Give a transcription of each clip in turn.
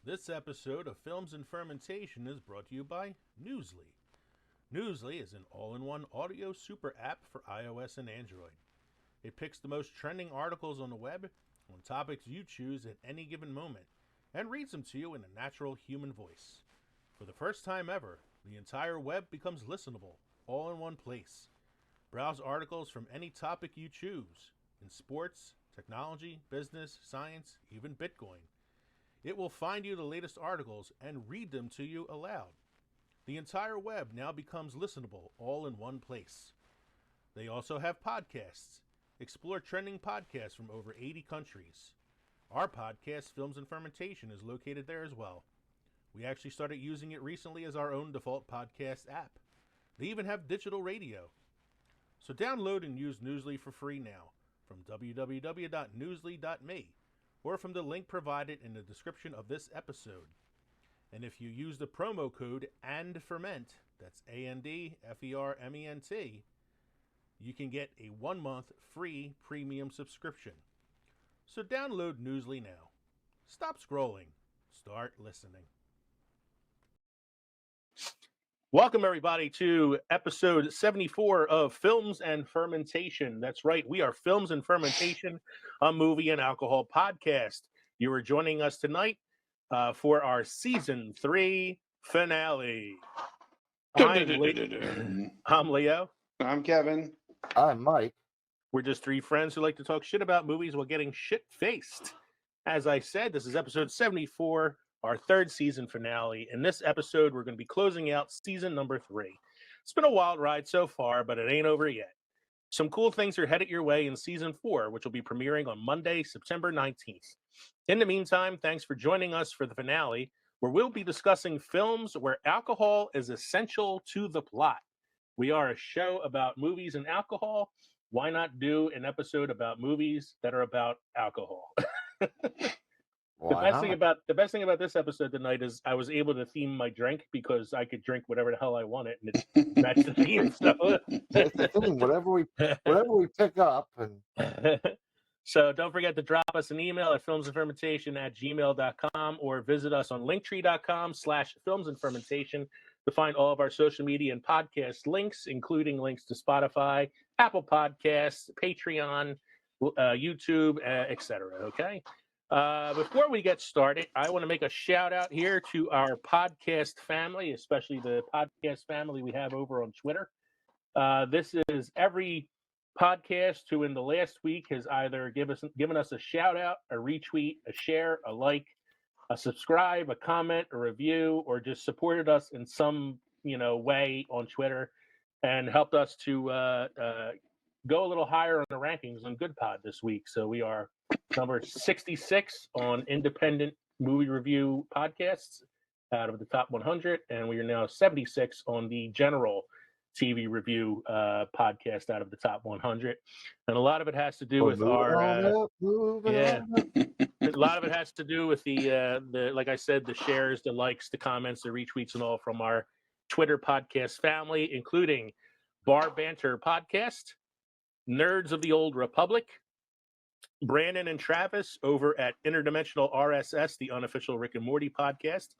This episode of Films and Fermentation is brought to you by Newsly. Newsly is an all-in-one audio super app for iOS and Android. It picks the most trending articles on the web on topics you choose at any given moment and reads them to you in a natural human voice. For the first time ever, the entire web becomes listenable, all in one place. Browse articles from any topic you choose, in sports, technology, business, science, even Bitcoin. It will find you the latest articles and read them to you aloud. The entire web now becomes listenable, all in one place. They also have podcasts. Explore trending podcasts from over 80 countries. Our podcast, Films and Fermentation, is located there as well. We actually started using it recently as our own default podcast app. They even have digital radio. So download and use Newsly for free now from www.newsly.me or from the link provided in the description of this episode. And if you use the promo code ANDFERMENT, that's ANDFERMENT, you can get a 1-month free premium subscription. So download Newsly now. Stop scrolling. Start listening. Welcome, everybody, to episode 74 of Films and Fermentation. That's right, we are Films and Fermentation, a movie and alcohol podcast. You are joining us tonight for our Season 3 finale. I'm Leo. I'm Kevin. I'm Mike. We're just three friends who like to talk shit about movies while getting shit-faced. As I said, this is episode 74, our third season finale. In this episode, we're going to be closing out season number 3. It's been a wild ride so far, but it ain't over yet. Some cool things are headed your way in season 4, which will be premiering on Monday, September 19th. In the meantime, thanks for joining us for the finale, where we'll be discussing films where alcohol is essential to the plot. We are a show about movies and alcohol. Why not do an episode about movies that are about alcohol? The best thing about this episode tonight is I was able to theme my drink because I could drink whatever the hell I wanted, and it matched the theme. So that's the thing. Whatever we pick up, and so don't forget to drop us an email at filmsandfermentation@gmail.com or visit us on linktree.com/filmsandfermentation to find all of our social media and podcast links, including links to Spotify, Apple Podcasts, Patreon, YouTube, etc. Okay. Before we get started, I want to make a shout out here to our podcast family, especially the podcast family we have over on Twitter. This is every podcast who in the last week has either given us a shout out, a retweet, a share, a like, a subscribe, a comment, a review, or just supported us in some way on Twitter and helped us to go a little higher on the rankings on Good Pod this week. So we are number 66 on independent movie review podcasts out of the top 100, and we are now 76 on the general TV review podcast out of the top 100. And a lot of it has to do with our a lot of it has to do with the like I said, the shares, the likes, the comments, the retweets, and all from our Twitter podcast family, including Bar Banter Podcast, Nerds of the Old Republic, Brandon and Travis over at Interdimensional RSS, the unofficial Rick and Morty podcast,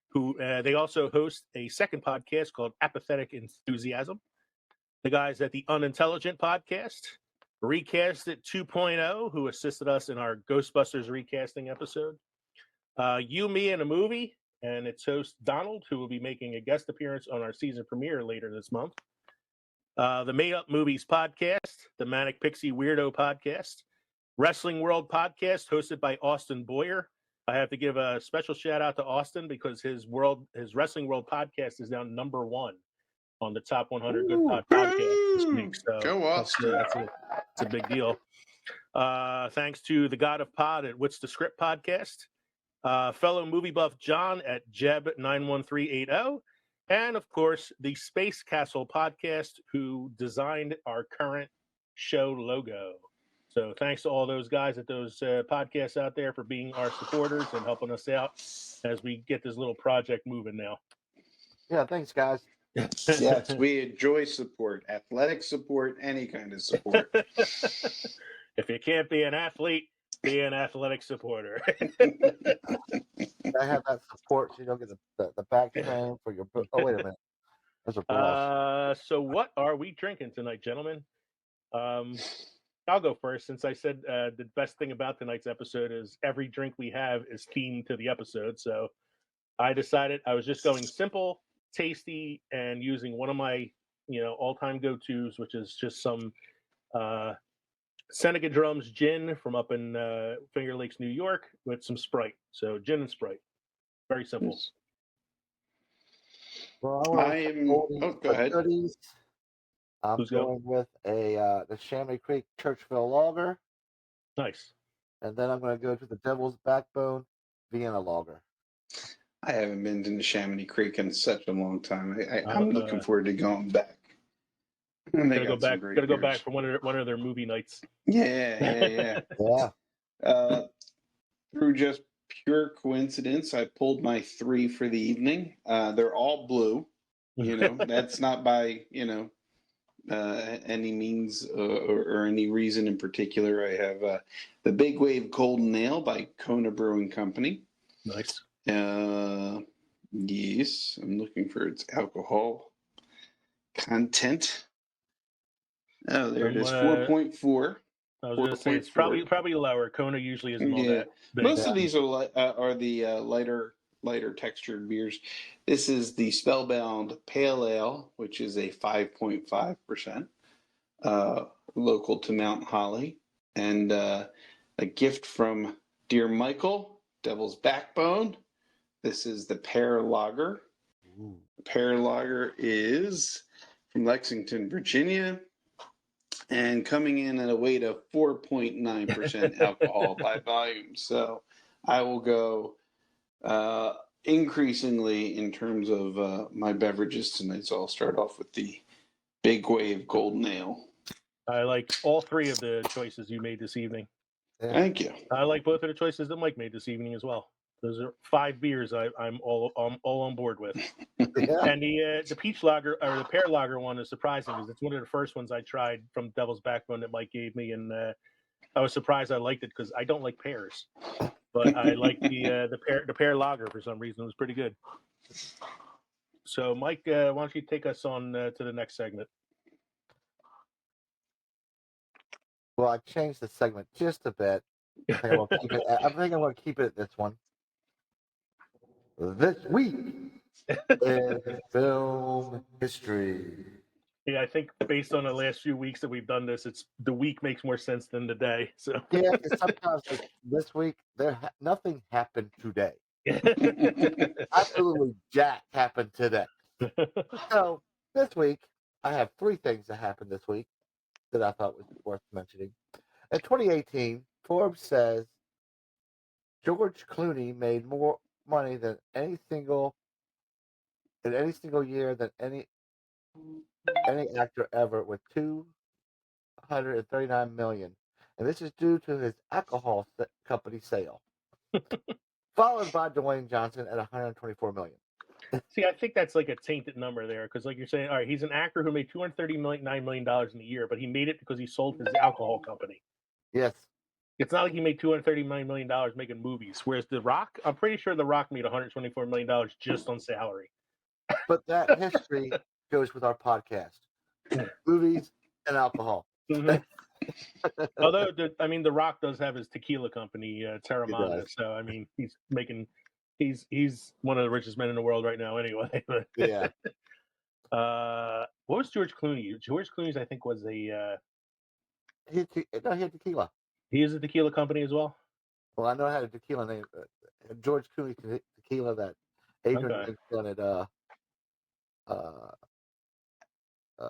who they also host a second podcast called Apathetic Enthusiasm. The guys at the Unintelligent podcast, Recast It 2.0, who assisted us in our Ghostbusters recasting episode. You, Me, and a Movie, and its host Donald, who will be making a guest appearance on our season premiere later this month. The Made Up Movies podcast, the Manic Pixie Weirdo podcast, Wrestling World podcast hosted by Austin Boyer. I have to give a special shout out to Austin because his Wrestling World podcast is now number 1 on the top 100 Good Pod podcasts this week. So go Austin. That's a big deal. Thanks to the God of Pod at What's the Script podcast, fellow movie buff John at Jeb91380, and of course the Space Castle podcast, who designed our current show logo. So thanks to all those guys at those podcasts out there for being our supporters and helping us out as we get this little project moving now. Yeah, thanks, guys. Yes, we enjoy support, athletic support, any kind of support. If you can't be an athlete, be an athletic supporter. I have that support so you don't get the back strain for your. Oh, wait a minute. Those are balls. So what are we drinking tonight, gentlemen? I'll go first since I said the best thing about tonight's episode is every drink we have is themed to the episode. So I decided I was just going simple, tasty, and using one of my all-time go-tos, which is just some Seneca Drums gin from up in Finger Lakes, New York, with some Sprite. So gin and Sprite, very simple. Well, I am. Oh, go ahead. Goodies. I'm Who's going with the Chamonix Creek Churchville Lager, Nice. and then I'm going to go to the Devil's Backbone Vienna Lager. I haven't been to Chamonix Creek in such a long time. I'm looking forward to going back. And they Gotta go back for one of their movie nights. Yeah. Yeah. Through just pure coincidence, I pulled my 3 for the evening. They're all blue. That's not by any means or any reason in particular. I have the Big Wave Golden Ale by Kona Brewing Company. Nice. Yes, I'm looking for its alcohol content. Oh, there it is, 4.4. I was going to say it's probably lower. Kona usually isn't all that big. Most of these are the lighter textured beers. This is the Spellbound Pale Ale, which is a 5.5%, local to Mount Holly, and a gift from Dear Michael, Devil's Backbone. This is the Pear Lager. Ooh. The Pear Lager is from Lexington, Virginia, and coming in at a weight of 4.9% alcohol by volume. So I will go increasingly in terms of my beverages tonight. So I'll start off with the Big Wave Golden Ale. I like all 3 of the choices you made this evening. Yeah. Thank you. I like both of the choices that Mike made this evening as well. Those are 5 beers I'm all on board with. Yeah. And the peach lager or the pear lager one is surprising because it's one of the first ones I tried from Devil's Backbone that Mike gave me, and I was surprised I liked it because I don't like pears, but I like the pear lager for some reason. It was pretty good. So Mike, why don't you take us on to the next segment? Well, I changed the segment just a bit. I think I'm going to keep it at this one. This week in film history. Yeah, I think based on the last few weeks that we've done this, it's the week makes more sense than the day. So Yeah, sometimes this week nothing happened today. Absolutely jack happened today. So this week I have 3 things that happened this week that I thought was worth mentioning. In 2018, Forbes says George Clooney made more money than any single year than any actor ever, with $239 million, and this is due to his alcohol company sale, followed by Dwayne Johnson at $124 million. See, I think that's like a tainted number there because, like you're saying, all right, he's an actor who made $239 million in a year, but he made it because he sold his alcohol company. Yes. It's not like he made $239 million making movies. Whereas The Rock, I'm pretty sure The Rock made $124 million just on salary. But that history goes with our podcast. Movies and alcohol. Mm-hmm. Although, The Rock does have his tequila company, Terramana. So, I mean, he's one of the richest men in the world right now anyway. But, Yeah. What was George Clooney? George Clooney's, I think, was he had tequila. He is a tequila company as well? Well, I know I had a tequila name. George Clooney tequila that Adrian wanted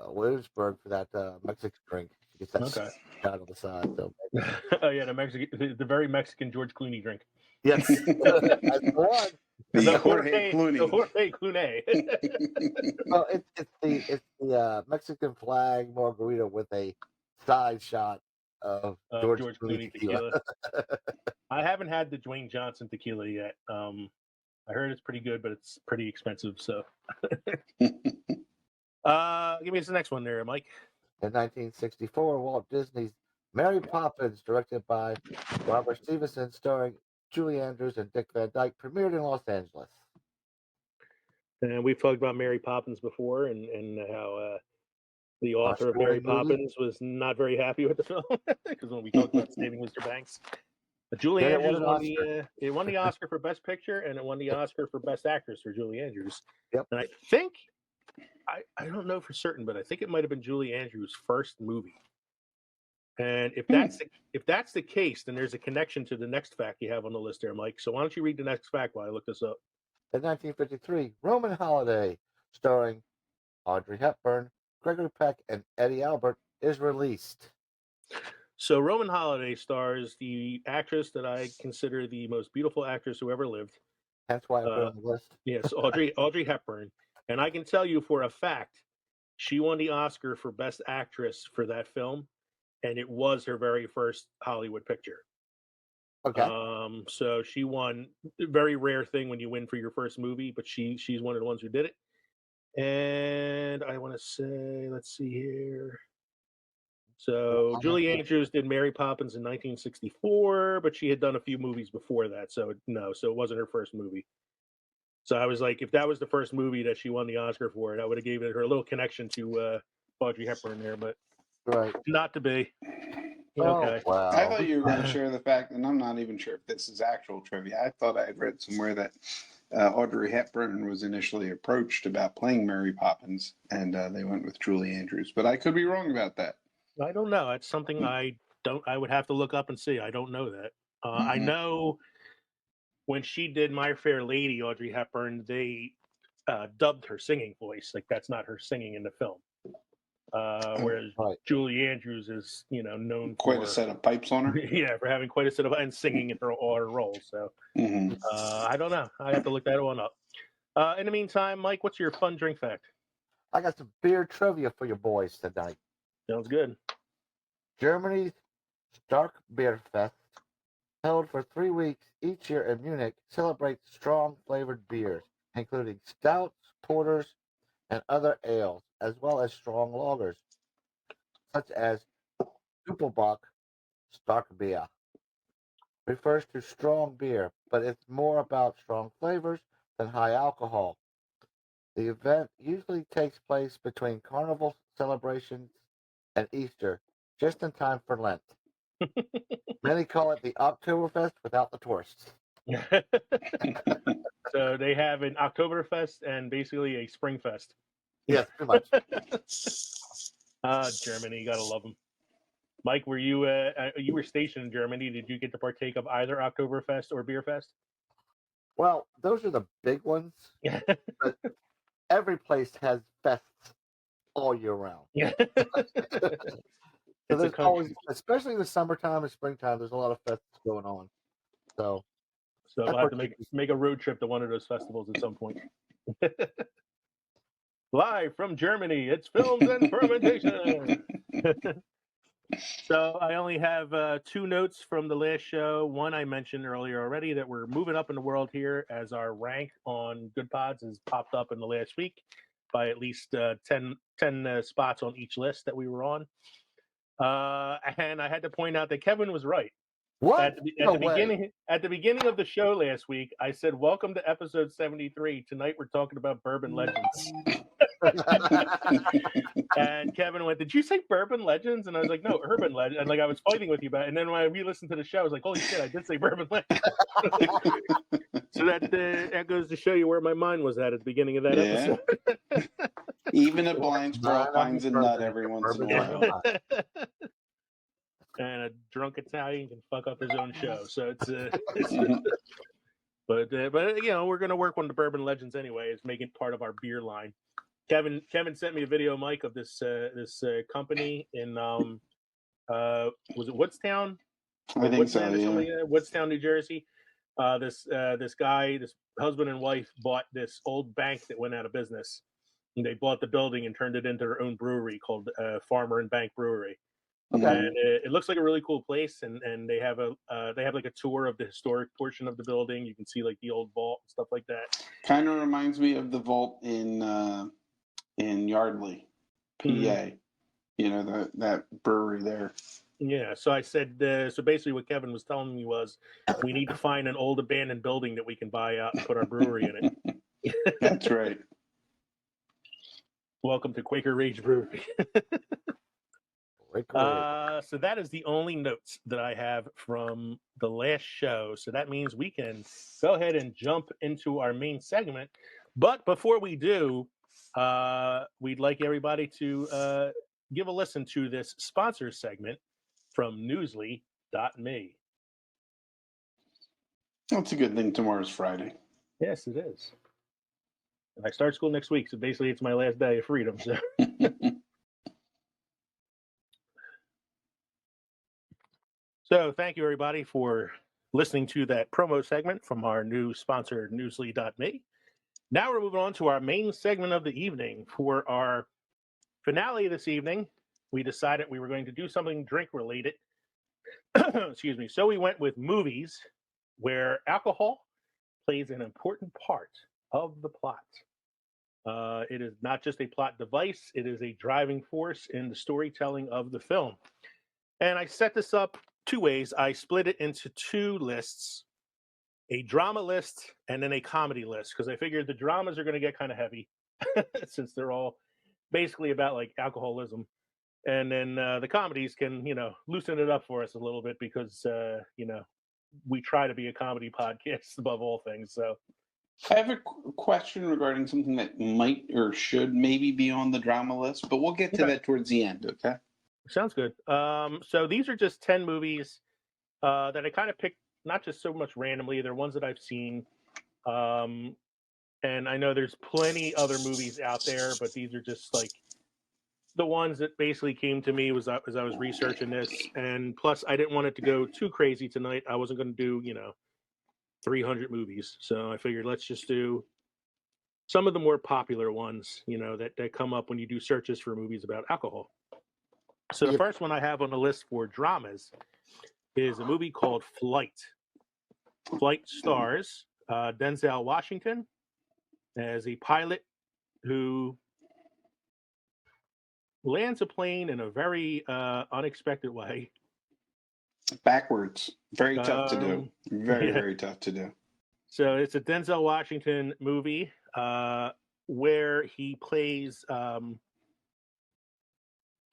Williamsburg for that Mexican drink. He gets that out on the side. So oh yeah, the very Mexican George Clooney drink. Yes, that's the one. The Jorge Clooney. The Jorge Clooney. Well, it's the Mexican flag margarita with a side shot of George Clooney tequila. I haven't had the Dwayne Johnson tequila yet. I heard it's pretty good, but it's pretty expensive. So, give me the next one there, Mike. In 1964, Walt Disney's Mary Poppins, directed by Robert Stevenson, starring Julie Andrews and Dick Van Dyke premiered in Los Angeles. And we've talked about Mary Poppins before, and how the author of Mary Poppins was not very happy with the film because when we talked about Saving Mr. Banks, Julie Andrews won the Oscar for Best Picture, and it won the Oscar for Best Actress for Julie Andrews. Yep. And I think I don't know for certain, but I think it might have been Julie Andrews' first movie. And if that's the case, then there's a connection to the next fact you have on the list there, Mike. So why don't you read the next fact while I look this up? In 1953, Roman Holiday, starring Audrey Hepburn, Gregory Peck, and Eddie Albert, is released. So Roman Holiday stars the actress that I consider the most beautiful actress who ever lived. That's why I put it on the list. Yes, Audrey Hepburn. And I can tell you for a fact, she won the Oscar for Best Actress for that film, and it was her very first Hollywood picture. Okay. So she won. A very rare thing when you win for your first movie, but she's one of the ones who did it. And I want to say, let's see here. So Julie Andrews did Mary Poppins in 1964, but she had done a few movies before that. So it wasn't her first movie. So I was like, if that was the first movie that she won the Oscar for, I would have given her a little connection to Audrey Hepburn there, but not to be. Okay. Oh, wow. I thought you were going to share the fact, and I'm not even sure if this is actual trivia. I thought I had read somewhere that Audrey Hepburn was initially approached about playing Mary Poppins, and they went with Julie Andrews. But I could be wrong about that. I don't know. It's something I would have to look up and see. I don't know that. I know when she did My Fair Lady, Audrey Hepburn, they dubbed her singing voice. Like, that's not her singing in the film. Whereas Julie Andrews is, known quite for a set of pipes on her. Yeah, for having quite a set of and singing in all her roles. So I don't know. I have to look that one up. In the meantime, Mike, what's your fun drink fact? I got some beer trivia for your boys tonight. Sounds good. Germany's Stark Beer Fest, held for 3 weeks each year in Munich, celebrates strong flavored beers, including stouts, porters, and other ales, as well as strong lagers, such as Doppelbock Stark Beer. Refers to strong beer, but it's more about strong flavors than high alcohol. The event usually takes place between carnival celebrations and Easter, just in time for Lent. Many call it the Oktoberfest without the tourists. So they have an Oktoberfest and basically a Springfest. Yes, pretty much. Germany, you gotta love them. Mike, were you were stationed in Germany? Did you get to partake of either Oktoberfest or Beerfest? Well, those are the big ones. But every place has fests all year round. Yeah. So there's always, especially in the summertime and springtime, there's a lot of fests going on. So we'll have to make a road trip to one of those festivals at some point. Live from Germany, it's Films and Fermentation. So I only have 2 notes from the last show. One I mentioned earlier already, that we're moving up in the world here, as our rank on Good Pods has popped up in the last week by at least 10 spots on each list that we were on. And I had to point out that Kevin was right. what? At the beginning of the show last week, I said, "Welcome to episode 73. Tonight we're talking about bourbon legends." And Kevin went, "Did you say bourbon legends?" And I was like, "No, urban legend." And like, I was fighting with you about it. And then when I re-listened to the show, I was like, "Holy shit, I did say bourbon legends." So that goes to show you where my mind was at the beginning of that episode. Even a blind squirrel finds a nut every once in a while. And a drunk Italian can fuck up his own show. So but we're gonna work on the bourbon legends anyway. It's making part of our beer line. Kevin sent me a video, Mike, of this company in was it Woodstown? I think so. Yeah. Woodstown, New Jersey. This husband and wife bought this old bank that went out of business. And they bought the building and turned it into their own brewery called Farmer and Bank Brewery. Okay. And it looks like a really cool place, and they have like a tour of the historic portion of the building. You can see like the old vault and stuff like that. Kind of reminds me of the vault in Yardley, PA. Mm-hmm. You know, that brewery there. Yeah, so I said, so basically what Kevin was telling me was we need to find an old abandoned building that we can buy out and put our brewery in it. That's right. Welcome to Quaker Rage Brewery. Great. So that is the only notes that I have from the last show. So that means we can go ahead and jump into our main segment. But before we do, we'd like everybody to give a listen to this sponsor segment from Newsly.me. That's a good thing. Tomorrow's Friday. Yes, it is. And I start school next week, so basically it's my last day of freedom. So. So thank you, everybody, for listening to that promo segment from our new sponsor, Newsly.me. Now we're moving on to our main segment of the evening. For our finale this evening, we decided we were going to do something drink-related. Excuse me. So we went with movies where alcohol plays an important part of the plot. It is not just a plot device, it is a driving force in the storytelling of the film. And I set this up two ways. I split it into two lists, a drama list and then a comedy list, because I figured the dramas are going to get kind of heavy since they're all basically about like alcoholism. And then the comedies can, loosen it up for us a little bit because, we try to be a comedy podcast above all things. So I have a question regarding something that might or should maybe be on the drama list, but we'll get to that towards the end, okay? Sounds good. So these are just 10 movies that I kind of picked, not just so much randomly. They're ones that I've seen. And I know there's plenty other movies out there, but these are just like the ones that basically came to me as I was researching this. And plus, I didn't want it to go too crazy tonight. I wasn't going to do, 300 movies. So I figured let's just do some of the more popular ones, that come up when you do searches for movies about alcohol. So the first one I have on the list for dramas is a movie called Flight. Flight stars Denzel Washington as a pilot who lands a plane in a very unexpected way. Backwards. Very tough to do. Very, yeah. very tough to do. So it's a Denzel Washington movie where he plays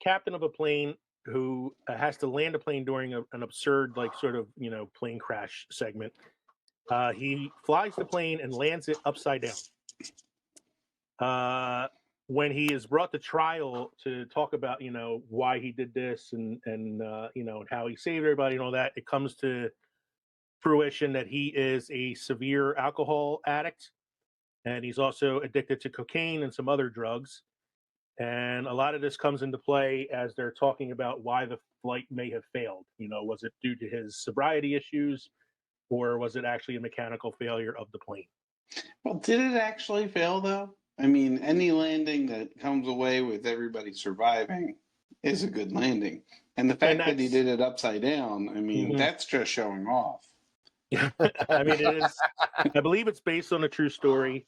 captain of a plane who has to land a plane during an absurd, plane crash segment. He flies the plane and lands it upside down. When he is brought to trial to talk about, why he did this and how he saved everybody and all that, it comes to fruition that he is a severe alcohol addict, and he's also addicted to cocaine and some other drugs. And a lot of this comes into play as they're talking about why the flight may have failed. Was it due to his sobriety issues, or was it actually a mechanical failure of the plane? Well, did it actually fail, though? I mean, any landing that comes away with everybody surviving is a good landing. And the fact that he did it upside down, I mean, that's just showing off. I mean, it is. I believe it's based on a true story.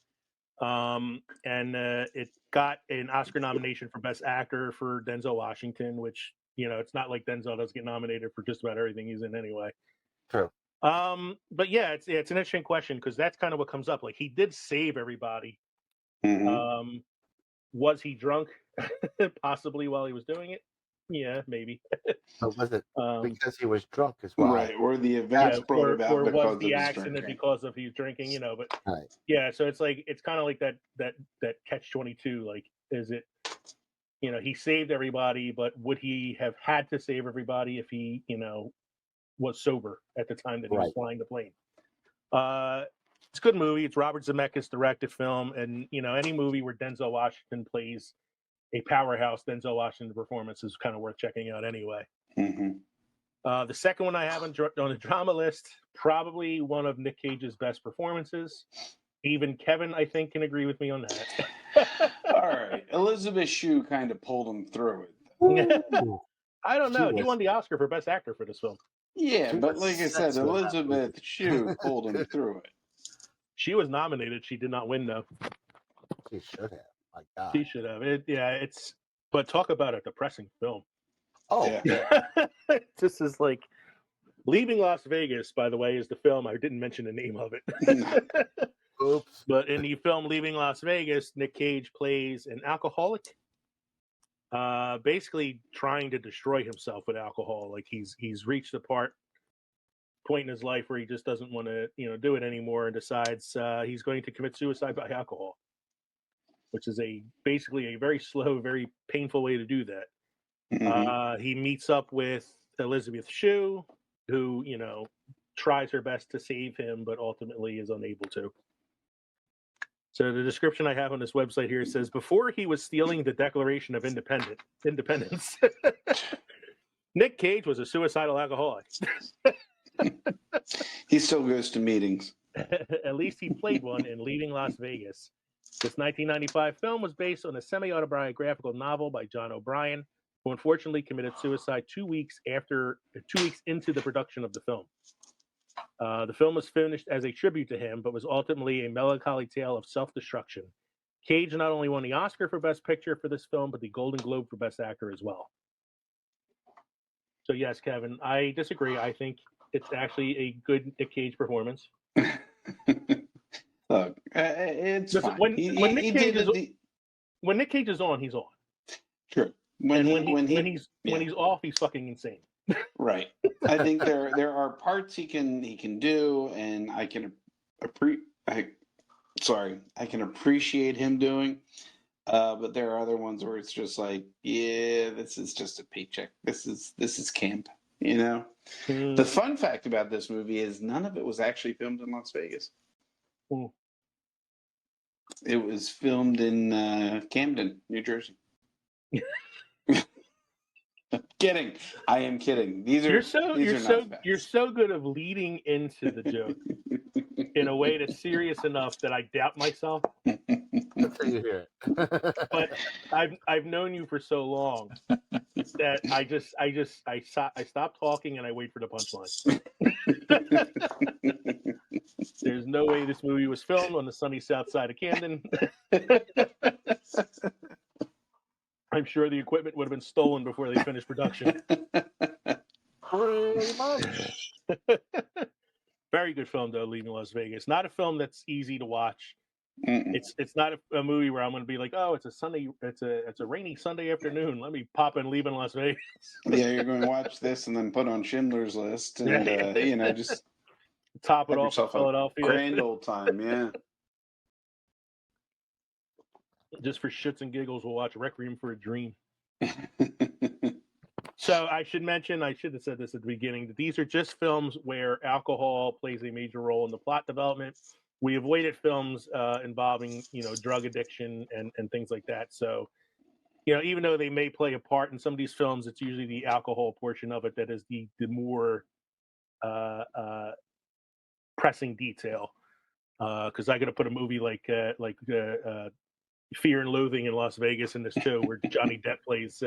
And it got an Oscar nomination for Best Actor for Denzel Washington, which, it's not like Denzel doesn't get nominated for just about everything he's in anyway. True. But yeah, it's an interesting question because that's kind of what comes up. Like, he did save everybody. Mm-hmm. Was he drunk? Possibly while he was doing it. Yeah, maybe. But was it because he was drunk as well? Right, or the events brought about or because was the of his accident drinking. because of his drinking? But right. Yeah, so it's like it's kind of like that catch-22. Like, is it? He saved everybody, but would he have had to save everybody if he, was sober at the time that he was flying the plane? It's a good movie. It's Robert Zemeckis directed film, and any movie where Denzel Washington plays a powerhouse Denzel Washington performance is kind of worth checking out anyway. Mm-hmm. The second one I have on the drama list, probably one of Nick Cage's best performances. Even Kevin, I think, can agree with me on that. All right. Elizabeth Shue kind of pulled him through it. I don't know. He won the Oscar for Best Actor for this film. Yeah, but like I said, Elizabeth Shue pulled him through it. She was nominated. She did not win, though. She should have. My God. She should have. But talk about a depressing film. Oh, Yeah. This is like Leaving Las Vegas, by the way, is the film. I didn't mention the name of it. oops. But in the film Leaving Las Vegas, Nick Cage plays an alcoholic, basically trying to destroy himself with alcohol. Like he's reached a point in his life where he just doesn't want to do it anymore, and decides he's going to commit suicide by alcohol, which is basically a very slow, very painful way to do that. Mhm. He meets up with Elizabeth Shue, who tries her best to save him, but ultimately is unable to. So the description I have on this website here says, before he was stealing the Declaration of Independence, Nick Cage was a suicidal alcoholic. He still goes to meetings. At least he played one in Leaving Las Vegas. This 1995 film was based on a semi-autobiographical novel by John O'Brien, who unfortunately committed suicide 2 weeks into the production of the film. The film was finished as a tribute to him, but was ultimately a melancholy tale of self-destruction. Cage not only won the Oscar for Best Picture for this film, but the Golden Globe for Best Actor as well. So yes, Kevin, I disagree. I think it's actually a good Nick Cage performance. Look, it's Listen, fine. when He Nick Cage did is it. when Nick Cage is on, he's on. True. When When he's off, he's fucking insane. right. I think there are parts he can do, and I can appreciate him doing. But there are other ones where it's just like, yeah, this is just a paycheck. This is camp. The fun fact about this movie is none of it was actually filmed in Las Vegas. It was filmed in Camden, New Jersey. Kidding. I am kidding. You're so good of leading into the joke in a way that's serious enough that I doubt myself. That's how you hear it. But I've known you for so long that I stop talking and I wait for the punchline. There's no way this movie was filmed on the sunny south side of Camden. I'm sure the equipment would have been stolen before they finished production. Pretty much. Very good film, though, Leaving Las Vegas. Not a film that's easy to watch. It's not a movie where I'm going to be like, oh, it's a rainy Sunday afternoon. Let me pop in Leaving Las Vegas. Yeah, you're going to watch this and then put on Schindler's List and just top it off in Philadelphia. Grand old time, yeah. Just for shits and giggles, we'll watch Requiem for a Dream. So I should have said this at the beginning, that these are just films where alcohol plays a major role in the plot development. We avoided films involving, drug addiction and things like that. So, even though they may play a part in some of these films, it's usually the alcohol portion of it that is the more pressing detail. Because I got to put a movie like Fear and Loathing in Las Vegas in this too, where Johnny Depp plays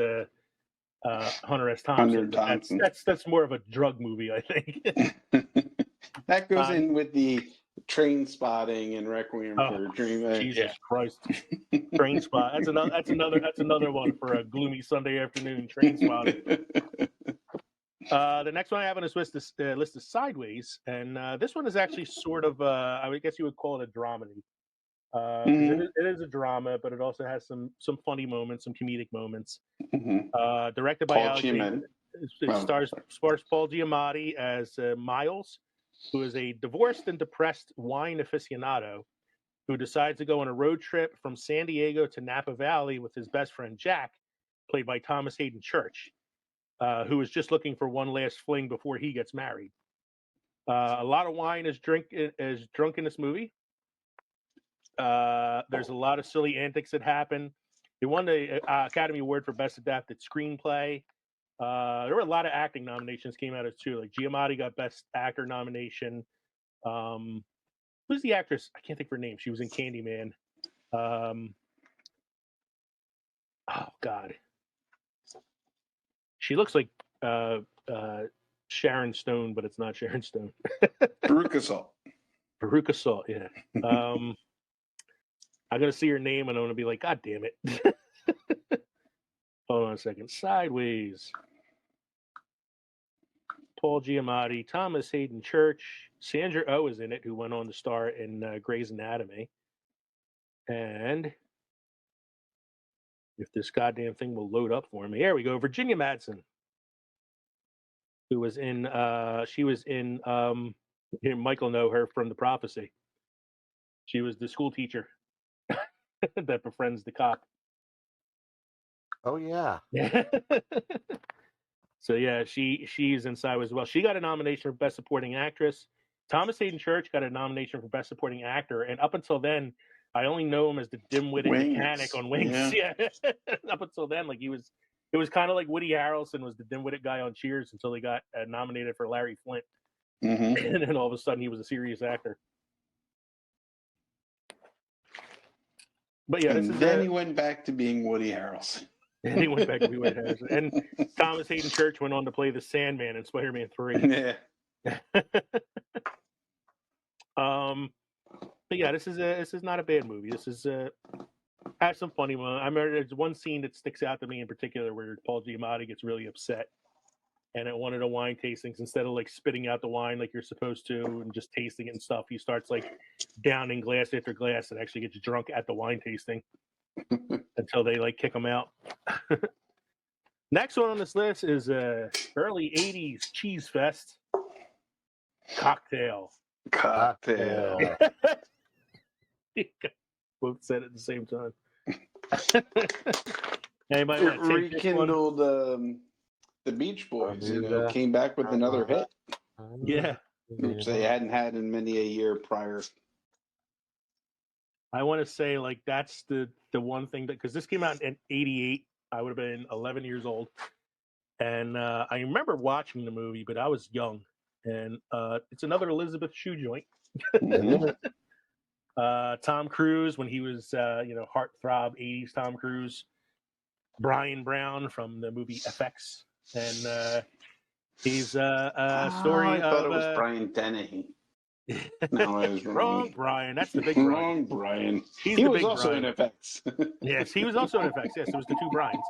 Hunter S. Thompson. That's more of a drug movie, I think. That goes in with the Train Spotting and Requiem for a Dream. Jesus Christ, Train Spot. That's another one for a gloomy Sunday afternoon. Train Spotting. The next one I have on this list is Sideways, and this one is actually sort of I would guess you would call it a dramedy. It is a drama, but it also has some funny moments, some comedic moments. Directed by Alexander, it stars Paul Giamatti as Miles, who is a divorced and depressed wine aficionado who decides to go on a road trip from San Diego to Napa Valley with his best friend Jack, played by Thomas Hayden Church, who is just looking for one last fling before he gets married. A lot of wine is drunk in this movie. There's a lot of silly antics that happen. It won the Academy Award for Best Adapted Screenplay. There were a lot of acting nominations came out of it too. Like Giamatti got Best Actor nomination. Who's the actress? I can't think of her name. She was in Candyman. Oh God, she looks like Sharon Stone, but it's not Sharon Stone. Veruca Salt. Veruca Salt, yeah. I'm gonna see her name and I'm gonna be like, God damn it. Hold on a second. Sideways. Paul Giamatti, Thomas Hayden Church, Sandra Oh is in it, who went on to star in Grey's Anatomy. And if this goddamn thing will load up for me, there we go. Virginia Madsen, who was in, she was in, Michael know her from The Prophecy. She was the school teacher that befriends the cop. Oh yeah. So yeah, she's inside as well. She got a nomination for Best Supporting Actress. Thomas Hayden Church got a nomination for Best Supporting Actor, and up until then, I only know him as the dim-witted mechanic on Wings. Yeah. Up until then, like it was kind of like Woody Harrelson was the dim-witted guy on Cheers until he got nominated for Larry Flint, and then all of a sudden he was a serious actor. But yeah, then he went back to being Woody Harrelson. And he went back to be Woody Harrelson. And Thomas Hayden Church went on to play the Sandman in Spider-Man 3. Yeah. But yeah, this is not a bad movie. This is has some funny moments. I remember there's one scene that sticks out to me in particular where Paul Giamatti gets really upset, and at one of the wine tastings, instead of like spitting out the wine like you're supposed to and just tasting it and stuff, he starts like downing glass after glass and actually gets drunk at the wine tasting until they like kick him out. Next one on this list is early 80s cheese fest, Cocktail. Both said it at the same time. Anybody want to take rekindled the Beach Boys, came back with another hit. Yeah. Which they hadn't had in many a year prior. I want to say like that's the one thing that, because this came out in 88, I would have been 11 years old, and I remember watching the movie, but I was young, and it's another Elizabeth Shue joint. Tom Cruise when he was heartthrob 80s Tom Cruise, Brian Brown from the movie FX, and he's a story I thought of it was Brian Dennehy. No, I was wrong Brian. That's the big wrong Brian. Brian. He's he the was big also Brian. in FX. Yes, he was also in FX. Yes, it was the two Brians.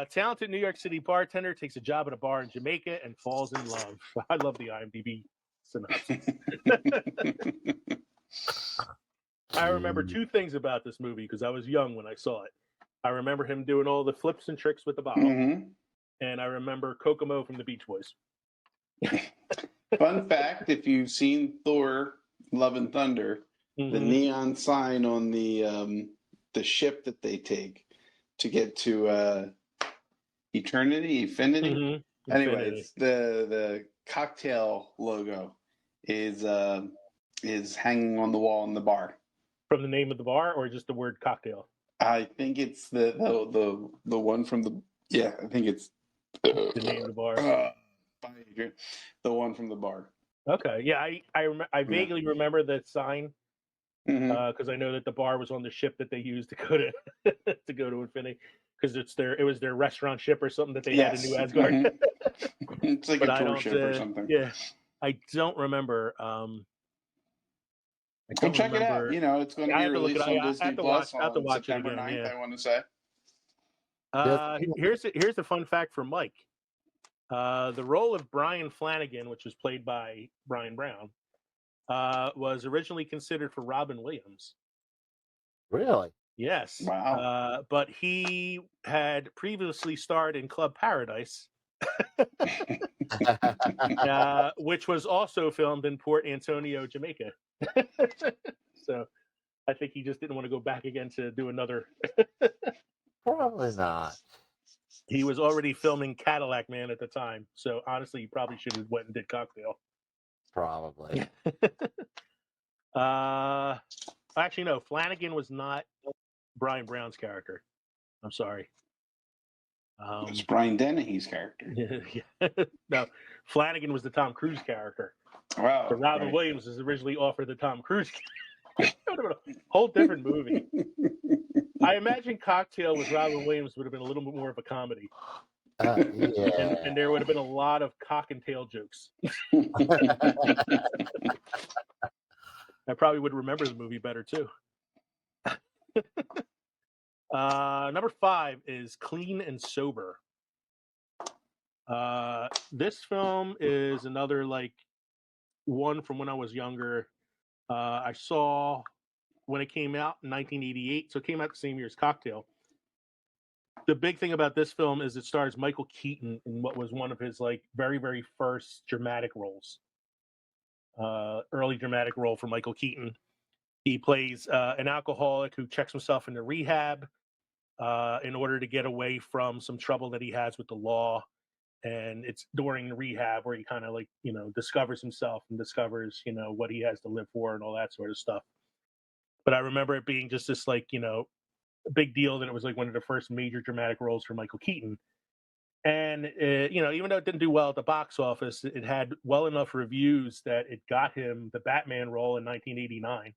Talented New York City bartender takes a job at a bar in Jamaica and falls in love. I love the IMDb synopsis. I remember two things about this movie because I was young when I saw it. I remember him doing all the flips and tricks with the bottle, and I remember Kokomo from the Beach Boys. Fun fact, if you've seen Thor Love and Thunder, the neon sign on the ship that they take to get to Infinity. Anyway, it's the cocktail logo is hanging on the wall in the bar. From the name of the bar, or just the word cocktail? I think it's the one from the I think it's the name of the bar. The one from the bar. Okay, yeah, I vaguely remember that sign because I know that the bar was on the ship that they used to go to Infinity, because it was their restaurant ship or something that they had in New Asgard. It's like a tour ship or something. Yeah, I don't remember. Go check it out. It's going to be released on Disney Plus on September 9th, Yeah. I want to say. Here's the fun fact for Mike. The role of Brian Flanagan, which was played by Brian Brown, was originally considered for Robin Williams. Really? Yes. Wow. But he had previously starred in Club Paradise, which was also filmed in Port Antonio, Jamaica. So I think he just didn't want to go back again to do another. Probably not. He was already filming Cadillac Man at the time, so honestly, he probably should have went and did Cocktail. Probably. Actually, no. Flanagan was not Brian Brown's character. I'm sorry. It's Brian Dennehy's character. No, Flanagan was the Tom Cruise character. Wow. But Robin Williams was originally offered the Tom Cruise character. That would have been a whole different movie. I imagine Cocktail with Robin Williams would have been a little bit more of a comedy. Yeah. And there would have been a lot of cock and tail jokes. I probably would remember the movie better too. Number 5 is Clean and Sober. This film is another like one from when I was younger. I saw when it came out in 1988, so it came out the same year as Cocktail. The big thing about this film is it stars Michael Keaton in what was one of his like very, very first dramatic roles. Early dramatic role for Michael Keaton. He plays an alcoholic who checks himself into rehab in order to get away from some trouble that he has with the law. And it's during the rehab where he kind of like, discovers himself and discovers, what he has to live for and all that sort of stuff. But I remember it being just this like, a big deal that it was like one of the first major dramatic roles for Michael Keaton. And, even though it didn't do well at the box office, it had well enough reviews that it got him the Batman role in 1989.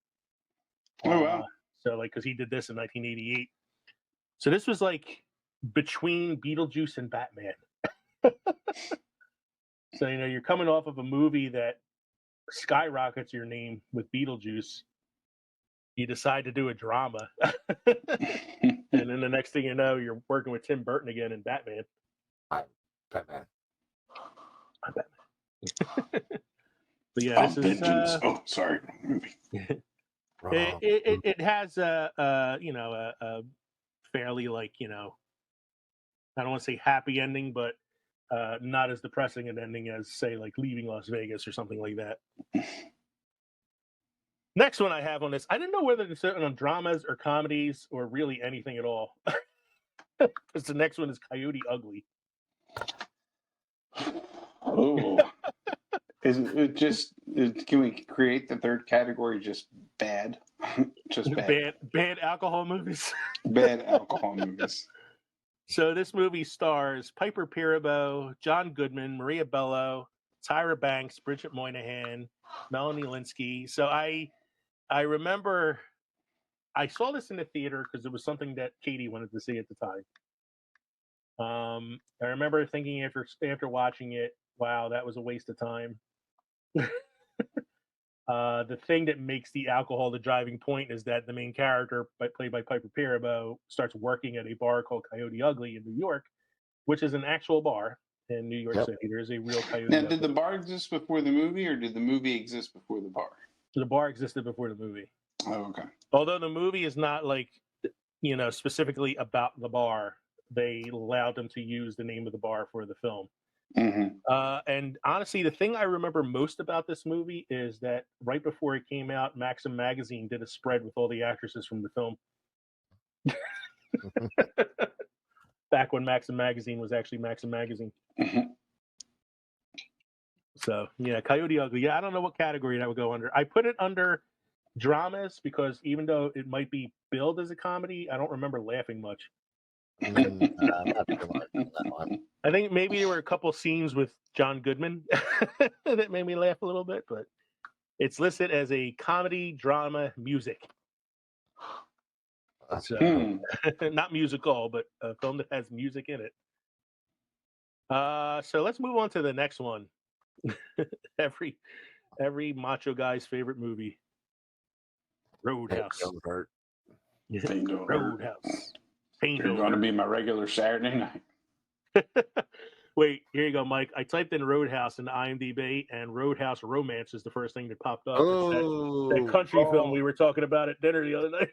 Oh, wow. So like, because he did this in 1988. So this was like between Beetlejuice and Batman. So, you're coming off of a movie that skyrockets your name with Beetlejuice. You decide to do a drama. And then the next thing you know, you're working with Tim Burton again in Batman. Batman. I'm Batman. But yeah, this is Vengeance. Oh, sorry. Movie. it has a fairly like, I don't want to say happy ending, but not as depressing an ending as say like Leaving Las Vegas or something like that. Next one I have on this, I didn't know whether to sit on dramas or comedies or really anything at all. Because the next one is Coyote Ugly. Oh. Is it just, can we create the third category just bad? Just bad. Bad alcohol movies. Bad alcohol movies. So this movie stars Piper Perabo, John Goodman, Maria Bello, Tyra Banks, Bridget Moynihan, Melanie Linsky. So I remember I saw this in the theater because it was something that Katie wanted to see at the time. I remember thinking after watching it, wow, that was a waste of time. The thing that makes the alcohol the driving point is that the main character, played by Piper Perabo, starts working at a bar called Coyote Ugly in New York, which is an actual bar in New York City. There is a real Coyote Now, Ugly. did the bar exist before the movie, or did the movie exist before the bar? The bar existed before the movie. Oh, okay. Although the movie is not like, specifically about the bar, they allowed them to use the name of the bar for the film. Mm-hmm. And honestly, the thing I remember most about this movie is that right before it came out, Maxim Magazine did a spread with all the actresses from the film. Back when Maxim Magazine was actually Maxim Magazine. Mm-hmm. So, yeah, Coyote Ugly. Yeah, I don't know what category that would go under. I put it under dramas because even though it might be billed as a comedy, I don't remember laughing much. Not too much on that one. I think maybe there were a couple scenes with John Goodman that made me laugh a little bit, but it's listed as a comedy, drama, music. So, not musical, but a film that has music in it. So let's move on to the next one. every macho guy's favorite movie, Roadhouse. Roadhouse. You're going to be my regular Saturday night. Wait, here you go, Mike. I typed in Roadhouse in IMDb, and Roadhouse Romance is the first thing that popped up. That country film we were talking about at dinner the other night.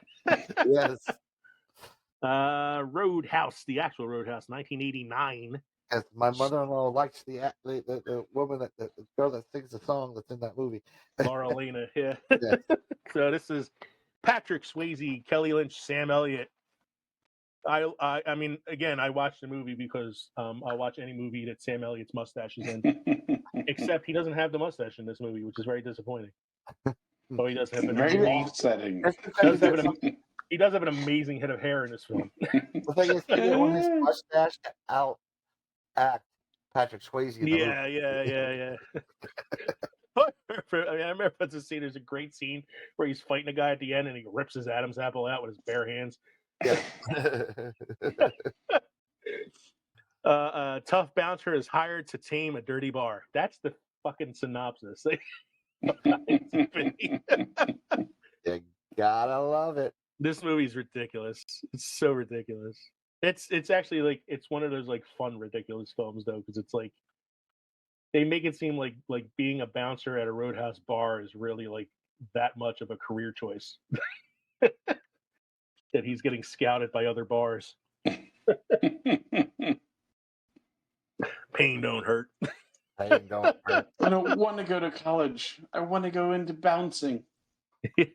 Yes. Roadhouse, the actual Roadhouse, 1989. Yes, my mother-in-law likes the woman, the girl that sings the song that's in that movie. Laura Lena, yeah. Yes. So this is Patrick Swayze, Kelly Lynch, Sam Elliott. I mean, again, I watched the movie because I'll watch any movie that Sam Elliott's mustache is in. Except he doesn't have the mustache in this movie, which is very disappointing. Oh, he does have an very amazing, offsetting. he does have an amazing head of hair in this film. The thing is, he didn't want his mustache to out-act Patrick Swayze. Yeah. I remember the scene. There's a great scene where he's fighting a guy at the end and he rips his Adam's apple out with his bare hands. Yeah. Tough bouncer is hired to tame a dirty bar. That's the fucking synopsis. You gotta love it. This movie's ridiculous. It's so ridiculous. It's actually like it's one of those like fun, ridiculous films though, because it's like they make it seem like being a bouncer at a Roadhouse bar is really like that much of a career choice that he's getting scouted by other bars. Pain don't hurt. Pain don't hurt. I don't want to go to college. I want to go into bouncing. I'm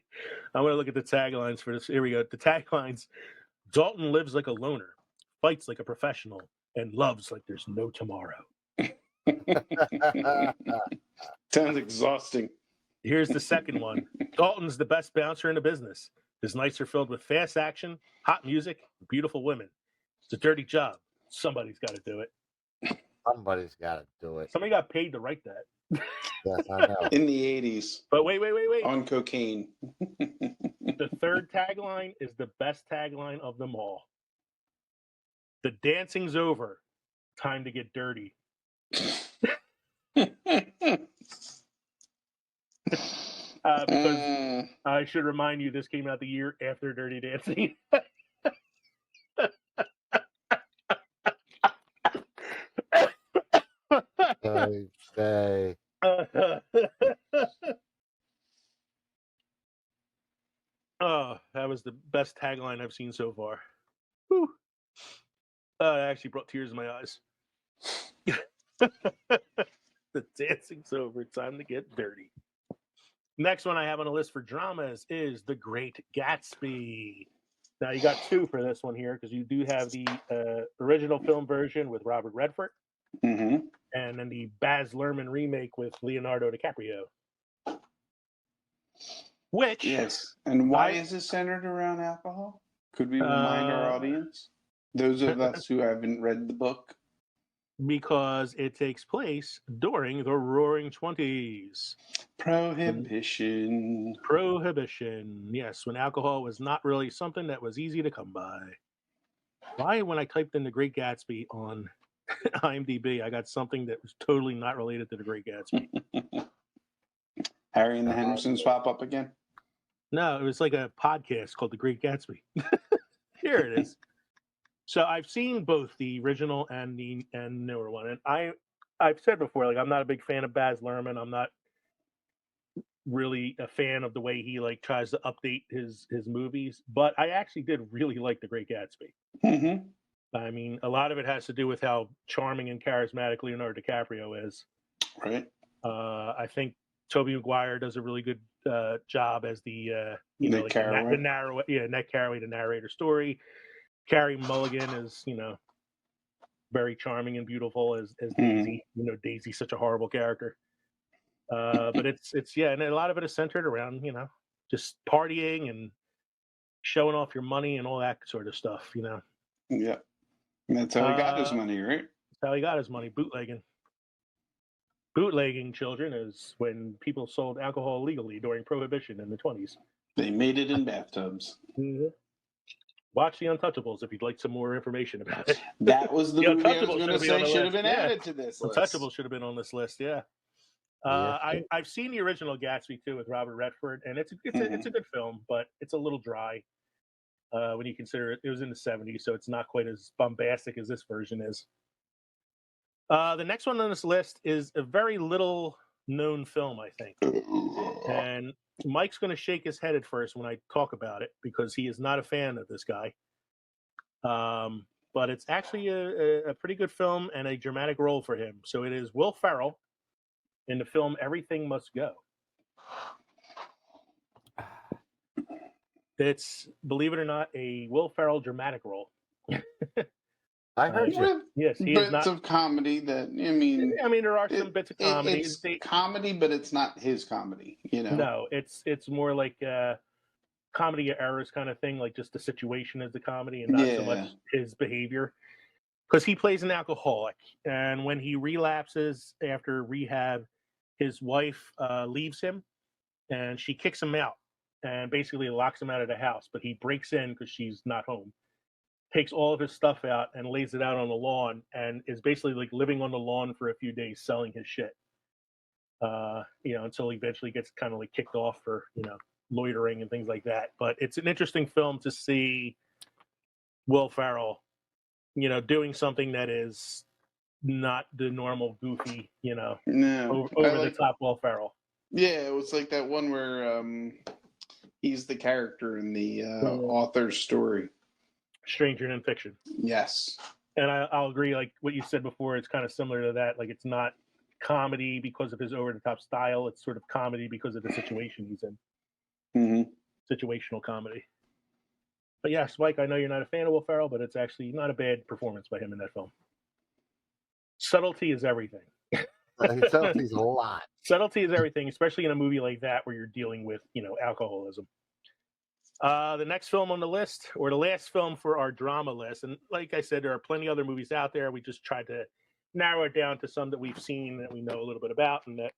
gonna look at the taglines for this. Here we go. The taglines: Dalton lives like a loner, fights like a professional, and loves like there's no tomorrow. Sounds exhausting. Here's the second one. Dalton's the best bouncer in the business. His nights are filled with fast action, hot music, and beautiful women. It's a dirty job. Somebody's got to do it. Somebody's got to do it. Somebody got paid to write that. Yes, I know. In the 80s. But wait. On cocaine. The third tagline is the best tagline of them all. The dancing's over. Time to get dirty. Because I should remind you, this came out the year after Dirty Dancing. Say. Oh, that was the best tagline I've seen so far. Whew. It actually brought tears in my eyes. The dancing's over. Time to get dirty. Next one I have on the list for dramas is The Great Gatsby. Now, you got two for this one here because you do have the original film version with Robert Redford Mm-hmm. and then the Baz Luhrmann remake with Leonardo DiCaprio. Which, yes. And why is this centered around alcohol? Could we remind our audience? Those of us who haven't read the book. Because it takes place during the Roaring Twenties. Prohibition. Prohibition. Yes, when alcohol was not really something that was easy to come by. Why, when I typed in The Great Gatsby on IMDb, I got something that was totally not related to The Great Gatsby? Harry and the Hendersons pop up again? No, it was like a podcast called The Great Gatsby. Here it is. So I've seen both the original and the newer one, and I've said before, like I'm not a big fan of Baz Luhrmann. I'm not really a fan of the way he like tries to update his movies, but I actually did really like The Great Gatsby. Mm-hmm. I mean, a lot of it has to do with how charming and charismatic Leonardo DiCaprio is. Right. I think Tobey Maguire does a really good job as the Nick Carraway. Nick Carraway, the narrator story. Carey Mulligan is, very charming and beautiful as Daisy. Daisy's such a horrible character. But it's and a lot of it is centered around, just partying and showing off your money and all that sort of stuff, Yeah. And that's how he got his money, right? That's how he got his money, bootlegging. Bootlegging, children, is when people sold alcohol legally during Prohibition in the 20s. They made it in bathtubs. Mm-hmm. Watch The Untouchables if you'd like some more information about it. That was the movie I was going to say should have been added to this list. Untouchables should have been on this list, yeah. I've seen the original Gatsby too with Robert Redford, and it's a good film, but it's a little dry when you consider it was in the 70s, so it's not quite as bombastic as this version is. The next one on this list is a very little known film, I think, and Mike's going to shake his head at first when I talk about it because he is not a fan of this guy. But it's actually a pretty good film and a dramatic role for him. So it is Will Ferrell in the film Everything Must Go. It's, believe it or not, a Will Ferrell dramatic role. I heard you. Yes, he bits is not of comedy that I mean, there are some bits of comedy. It's comedy, but it's not his comedy. No, it's more like comedy of errors kind of thing, like just the situation is the comedy and not so much his behavior. Because he plays an alcoholic, and when he relapses after rehab, his wife leaves him, and she kicks him out, and basically locks him out of the house. But he breaks in because she's not home. Takes all of his stuff out and lays it out on the lawn and is basically like living on the lawn for a few days selling his shit. Until he eventually gets kind of like kicked off for, loitering and things like that. But it's an interesting film to see Will Ferrell doing something that is not the normal goofy, No, over the top Will Ferrell. Yeah, it was like that one where he's the character in the author's story. Stranger Than Fiction. Yes. And I'll agree, like what you said before, it's kind of similar to that. Like, it's not comedy because of his over-the-top style. It's sort of comedy because of the situation he's in. Mm-hmm. Situational comedy. But yes, Mike, I know you're not a fan of Will Ferrell, but it's actually not a bad performance by him in that film. Subtlety is everything. Subtlety's a lot. Subtlety is everything, especially in a movie like that where you're dealing with, alcoholism. The next film on the list, or the last film for our drama list, and like I said, there are plenty of other movies out there. We just tried to narrow it down to some that we've seen that we know a little bit about and that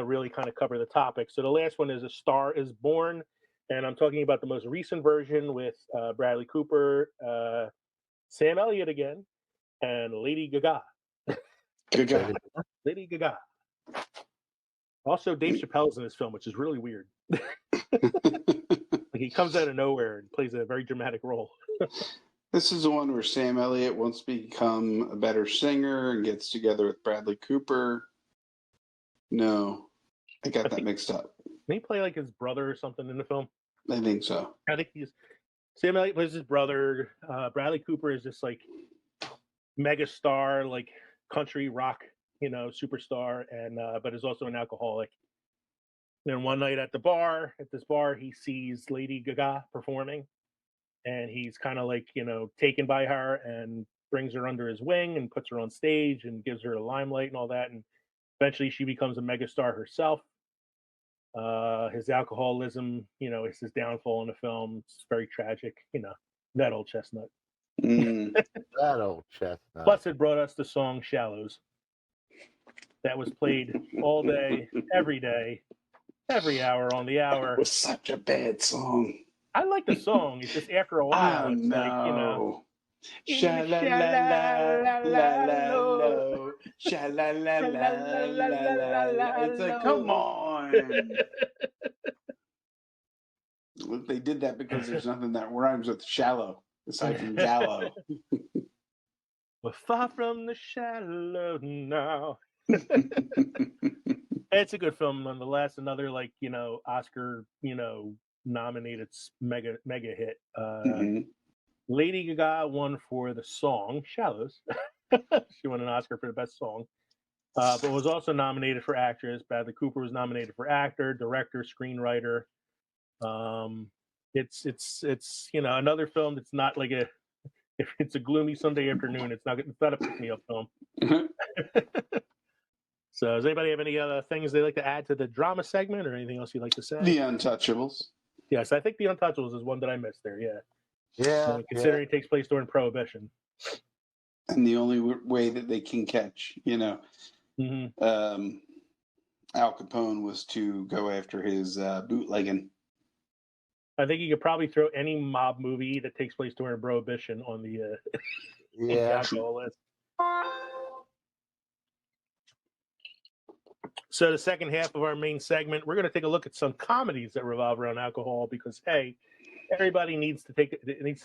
really kind of cover the topic. So the last one is A Star Is Born, and I'm talking about the most recent version with Bradley Cooper, Sam Elliott again, and Lady Gaga. Gaga. Lady Gaga. Also, Dave Chappelle's in this film, which is really weird. Like, he comes out of nowhere and plays a very dramatic role. This is the one where Sam Elliott wants to become a better singer and gets together with Bradley Cooper. No, I got that mixed up. Did he play like his brother or something in the film? I think so. I think Sam Elliott plays his brother. Bradley Cooper is this like mega star, like country rock, superstar, and but is also an alcoholic. And then one night at this bar, he sees Lady Gaga performing, and he's kind of like, taken by her and brings her under his wing and puts her on stage and gives her the limelight and all that. And eventually she becomes a megastar herself. His alcoholism, is his downfall in the film. It's very tragic, that old chestnut. That old chestnut. Plus, it brought us the song Shallows. That was played all day, every hour on the hour. It was such a bad song. I like the song. It's just after a while, it's like, Sha-la-la-la-la-la-lo. Sha-la-la-la-la-la-la. It's like, come on. They did that because there's nothing that rhymes with shallow aside from Jallo. We're far from the shallow now. It's a good film nonetheless. Another Oscar, nominated mega hit. Lady Gaga won for the song Shallows. She won an Oscar for the best song, but was also nominated for actress. Bradley Cooper was nominated for actor, director, screenwriter. It's another film that's not like if it's a gloomy Sunday afternoon, it's not a pick-me-up film. So does anybody have any other things they'd like to add to the drama segment, or anything else you'd like to say? The Untouchables. Yes, I think The Untouchables is one that I missed there. Yeah. Considering it takes place during Prohibition. And the only way that they can catch, Al Capone was to go after his bootlegging. I think you could probably throw any mob movie that takes place during Prohibition on the alcohol list. So the second half of our main segment, we're going to take a look at some comedies that revolve around alcohol because, hey, everybody needs to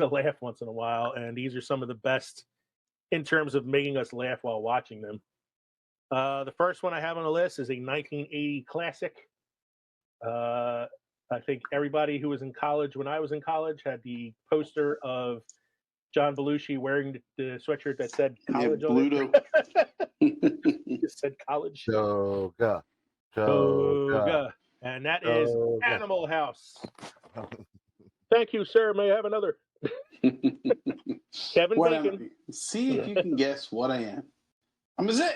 laugh once in a while, and these are some of the best in terms of making us laugh while watching them. The first one I have on the list is a 1980 classic. I think everybody who was in college when I was in college had the poster of John Belushi wearing the sweatshirt that said college on it. It said college. Toga. And that is Animal House. Thank you, sir. May I have another? Kevin Bacon. See if you can guess what I am. I'm a zit.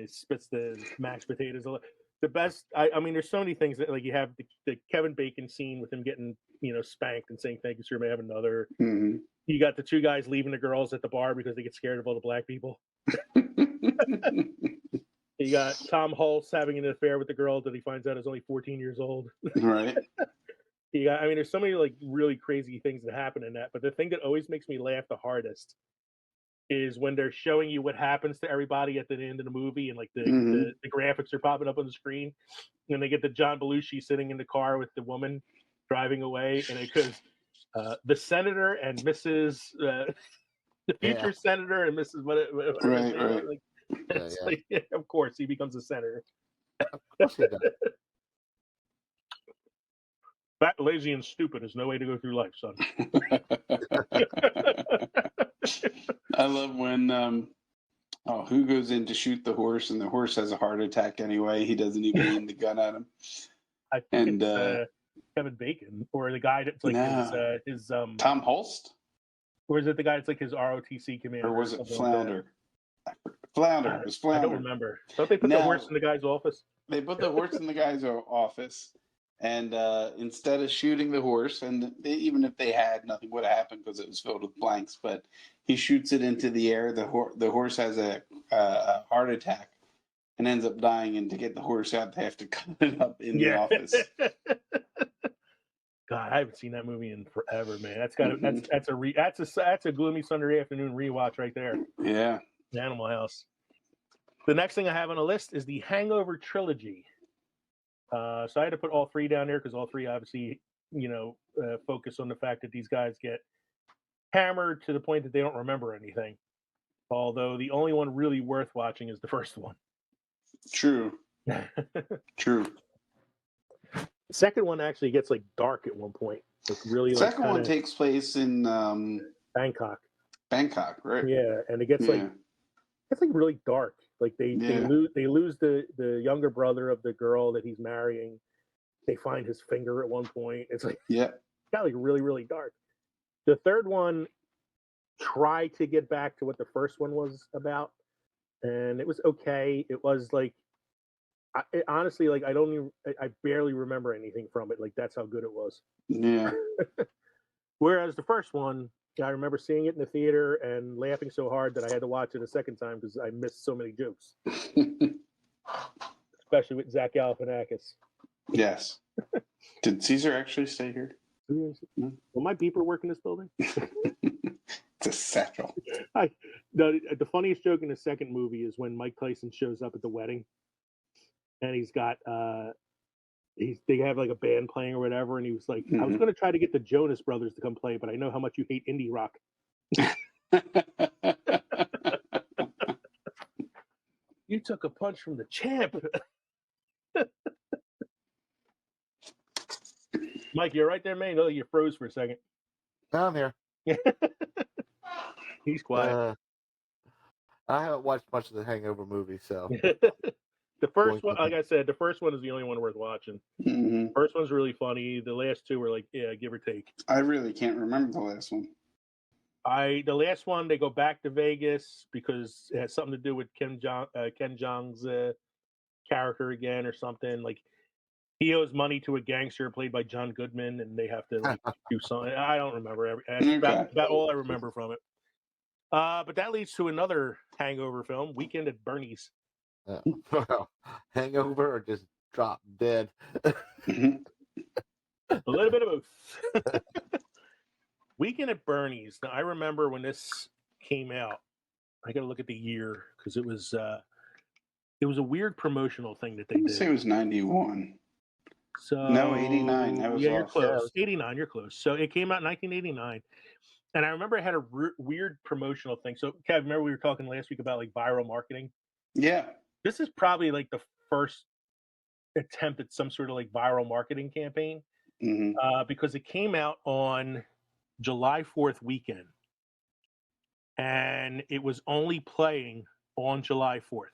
Spits the mashed potatoes. The best. I mean, there's so many things that you have the Kevin Bacon scene with him getting spanked and saying thank you, sir. May I have another? Mm-hmm. You got the two guys leaving the girls at the bar because they get scared of all the black people. You got Tom Hulse having an affair with the girl that he finds out is only 14 years old. Right. There's so many really crazy things that happen in that. But the thing that always makes me laugh the hardest is when they're showing you what happens to everybody at the end of the movie, and the graphics are popping up on the screen, and they get the John Belushi sitting in the car with the woman driving away, and it goes, the senator and Mrs. The future senator and Mrs. Whatever Right, right. Like, it's like, of course, he becomes a senator. Of course he does. Fat, lazy, and stupid is no way to go through life, son. I love when who goes in to shoot the horse and the horse has a heart attack anyway. He doesn't even aim the gun at him. I think it's Kevin Bacon or the guy that's like his Tom Holst? Or is it the guy that's like his ROTC commander? Or was it Flounder? Flounder. It was Flounder. I don't remember. Don't they put the horse in the guy's office? They put the horse in the guy's office, and instead of shooting the horse, and even if they had, nothing would have happened because it was filled with blanks, but he shoots it into the air. The horse has a heart attack and ends up dying, and to get the horse out, they have to cut it up in the office. God, I haven't seen that movie in forever, man. That's a gloomy Sunday afternoon rewatch right there. Yeah. Animal House. The next thing I have on the list is the Hangover trilogy. So I had to put all three down there because all three obviously, focus on the fact that these guys get hammered to the point that they don't remember anything. Although the only one really worth watching is the first one. True. True. The second one actually gets like dark at one point. Like really. The second one takes place in Bangkok. Bangkok, right? Yeah, and it gets it's like really dark. Like they lose the younger brother of the girl that he's marrying. They find his finger at one point. It's like got like really, really dark. The third one tried to get back to what the first one was about, and it was okay. It was like honestly, like I barely remember anything from it. Like that's how good it was. Yeah. Whereas the first one, I remember seeing it in the theater and laughing so hard that I had to watch it a second time because I missed so many jokes, especially with Zach Galifianakis. Yes. Did Caesar actually stay here? No. Will my beeper work in this building? It's a satchel. The funniest joke in the second movie is when Mike Tyson shows up at the wedding, and he's got they have like a band playing or whatever, and he was like, I was going to try to get the Jonas Brothers to come play, but I know how much you hate indie rock. You took a punch from the champ. Mike, you're right there, man. No, you froze for a second. No, I'm here. He's quiet. I haven't watched much of the Hangover movie, so. The first one, like I said, the first one is the only one worth watching. Mm-hmm. First one's really funny. The last two were like, give or take. I really can't remember the last one. The last one, they go back to Vegas because it has something to do with Ken Jeong's character again or something. Like he owes money to a gangster played by John Goodman, and they have to like, do something. I don't remember. That's about all I remember from it. But that leads to another Hangover film, Weekend at Bernie's. Hangover or just drop dead? A little bit of both. Weekend at Bernie's. Now, I remember when this came out. I got to look at the year because it was a weird promotional thing that they did. I say it was 91. So no, 89. That was you're close. 89. You're close. So it came out in 1989. And I remember it had a weird promotional thing. So, Kev, remember we were talking last week about like viral marketing? Yeah. This is probably like the first attempt at some sort of like viral marketing campaign because it came out on July 4th weekend. And it was only playing on July 4th.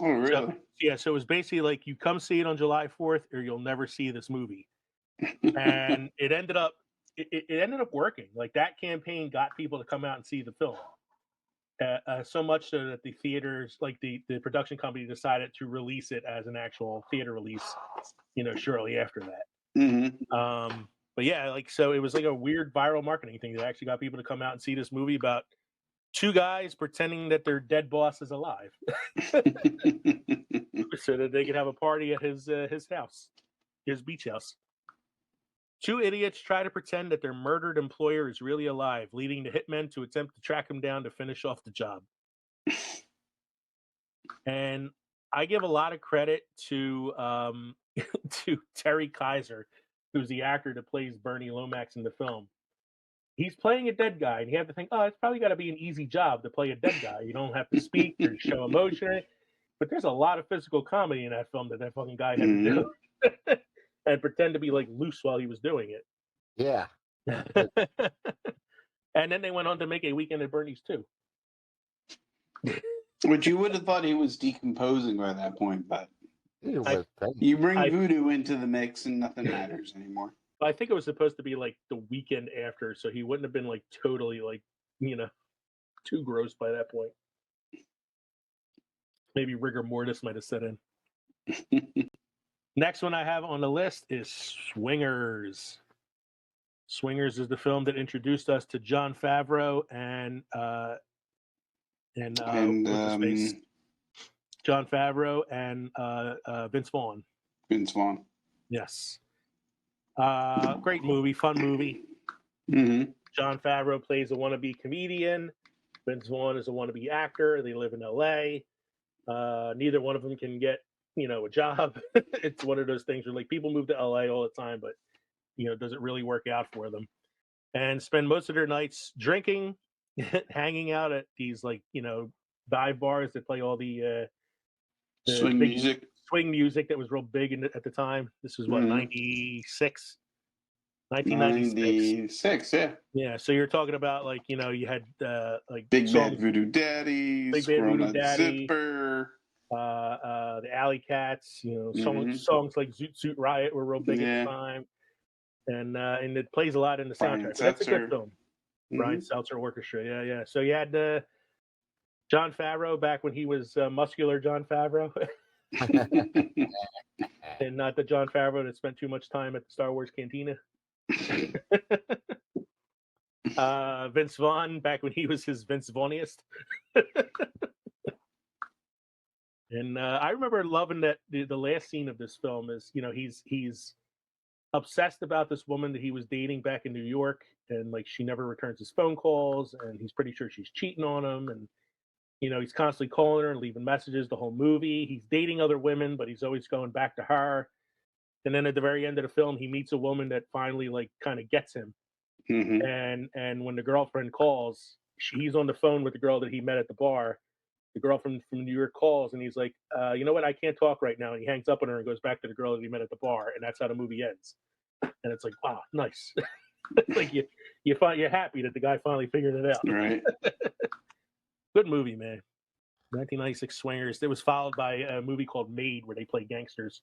Oh, really? So it was basically like you come see it on July 4th or you'll never see this movie. And it ended up working. Like that campaign got people to come out and see the film. So much so that the theaters, like the production company, decided to release it as an actual theater release, shortly after that. But yeah, like so it was like a weird viral marketing thing that actually got people to come out and see this movie about two guys pretending that their dead boss is alive, so that they could have a party at his house, his beach house. Two idiots try to pretend that their murdered employer is really alive, leading the hitmen to attempt to track him down to finish off the job. And I give a lot of credit to Terry Kaiser who's the actor that plays Bernie Lomax in the film. He's playing a dead guy, and you have to think, oh, it's probably got to be an easy job to play a dead guy. You don't have to speak or show emotion. But there's a lot of physical comedy in that film that fucking guy had to do. And pretend to be like loose while he was doing it. Yeah. And then they went on to make A Weekend at Bernie's too. Which you would have thought he was decomposing by that point, but You bring voodoo into the mix and nothing matters anymore. I think it was supposed to be like the weekend after, so he wouldn't have been like totally like, too gross by that point. Maybe rigor mortis might have set in. Next one I have on the list is Swingers. Swingers is the film that introduced us to Jon Favreau and Jon Favreau and Vince Vaughn. Vince Vaughn. Yes. Great movie, fun movie. Mm-hmm. Jon Favreau plays a wannabe comedian. Vince Vaughn is a wannabe actor. They live in LA. Neither one of them can get, a job. It's one of those things where like people move to LA all the time, but does it really work out for them? And spend most of their nights drinking, hanging out at these like, dive bars that play all the swing music. Swing music that was real big at the time. This was what, 96? 1996. Yeah. Yeah, so you're talking about like, you had like Big Bad Voodoo Daddy, Big Bad Voodoo Daddy, Zipper, the Alley Cats, songs like Zoot Suit Riot were real big at the time. And it plays a lot in the soundtrack. That's a good film. Brian Seltzer Orchestra. Yeah. So you had Jon Favreau back when he was muscular Jon Favreau. And not the Jon Favreau that spent too much time at the Star Wars Cantina. Vince Vaughn back when he was his Vince Vaughnest. And I remember loving that the last scene of this film is, he's obsessed about this woman that he was dating back in New York, and like she never returns his phone calls, and he's pretty sure she's cheating on him, and he's constantly calling her and leaving messages the whole movie. He's dating other women, but he's always going back to her. And then at the very end of the film, he meets a woman that finally like kind of gets him. And when the girlfriend calls, he's on the phone with the girl that he met at the bar. The girl from New York calls, and he's like, you know what? I can't talk right now. And he hangs up on her and goes back to the girl that he met at the bar. And that's how the movie ends. And it's like, wow, nice. Like you're happy that the guy finally figured it out. Right. Good movie, man. 1996 Swingers. It was followed by a movie called Made, where they play gangsters.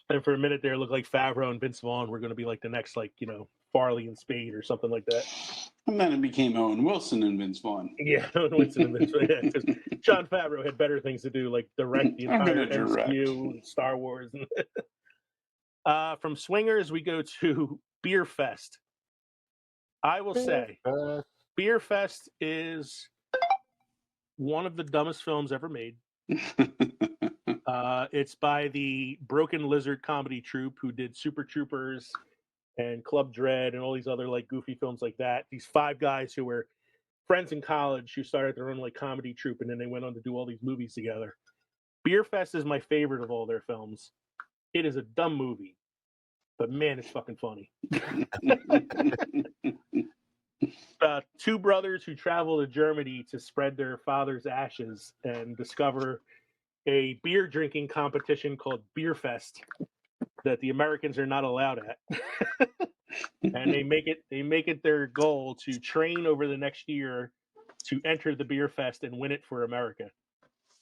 And for a minute there, it looked like Favreau and Vince Vaughn were going to be like the next, like, Farley and Spade or something like that. And then it became Owen Wilson and Vince Vaughn. Yeah, Owen Wilson and Vince Vaughn. Yeah, because Jon Favreau had better things to do, like direct the entire MCU, Star Wars. From Swingers, we go to Beer Fest. I will say, Beer Fest is one of the dumbest films ever made. It's by the Broken Lizard comedy troupe who did Super Troopers and Club Dread and all these other like goofy films like that. These 5 guys who were friends in college who started their own like comedy troupe, and then they went on to do all these movies together. Beer Fest is my favorite of all their films. It is a dumb movie, but man, it's fucking funny. About 2 brothers who travel to Germany to spread their father's ashes and discover a beer drinking competition called Beer Fest that the Americans are not allowed at. And they make it their goal to train over the next year to enter the Beer Fest and win it for America.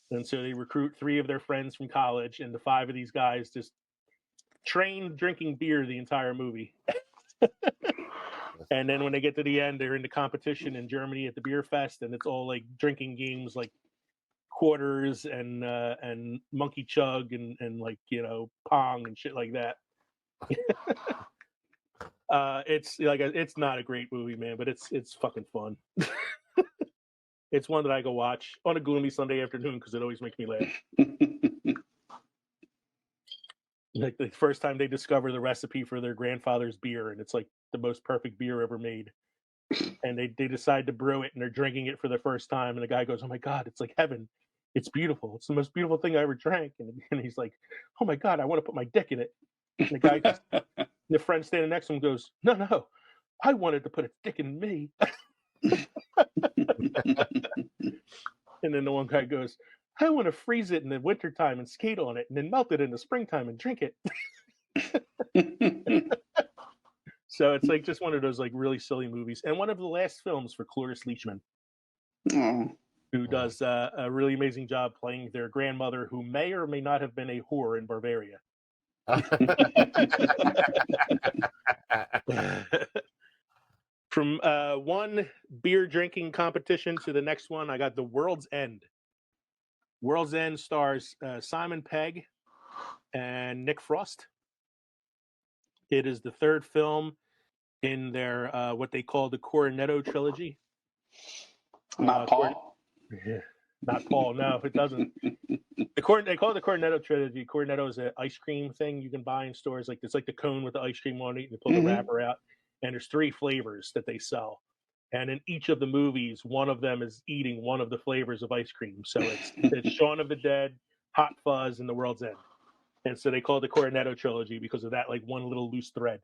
And so they recruit 3 of their friends from college, and the 5 of these guys just train drinking beer the entire movie. And then when they get to the end, they're in the competition in Germany at the Beer Fest, and it's all like drinking games like quarters and monkey chug and like pong and shit like that. It's not a great movie, man, but it's fucking fun. It's one that I go watch on a gloomy Sunday afternoon because it always makes me laugh. Like the first time they discover the recipe for their grandfather's beer, and it's like the most perfect beer ever made. And they decide to brew it, and they're drinking it for the first time, and the guy goes, "Oh my God, it's like heaven." It's beautiful. It's the most beautiful thing I ever drank. And he's like, oh my God, I want to put my dick in it. And the guy, the friend standing next to him goes, no, I wanted to put a dick in me. And then the one guy goes, I want to freeze it in the wintertime and skate on it and then melt it in the springtime and drink it. So it's like just one of those like really silly movies. And one of the last films for Cloris Leachman, who does a really amazing job playing their grandmother, who may or may not have been a whore in Bavaria. From one beer drinking competition to the next one, I got The World's End. World's End stars Simon Pegg and Nick Frost. It is the third film in their what they call the Cornetto trilogy. Not Paul. Not Paul. No, it doesn't. They call it the Cornetto trilogy. Cornetto is an ice cream thing you can buy in stores. Like it's like the cone with the ice cream on it. You pull the wrapper out, and there's 3 flavors that they sell. And in each of the movies, one of them is eating one of the flavors of ice cream. So it's Shaun of the Dead, Hot Fuzz, and The World's End. And so they call it the Cornetto trilogy because of that, like one little loose thread.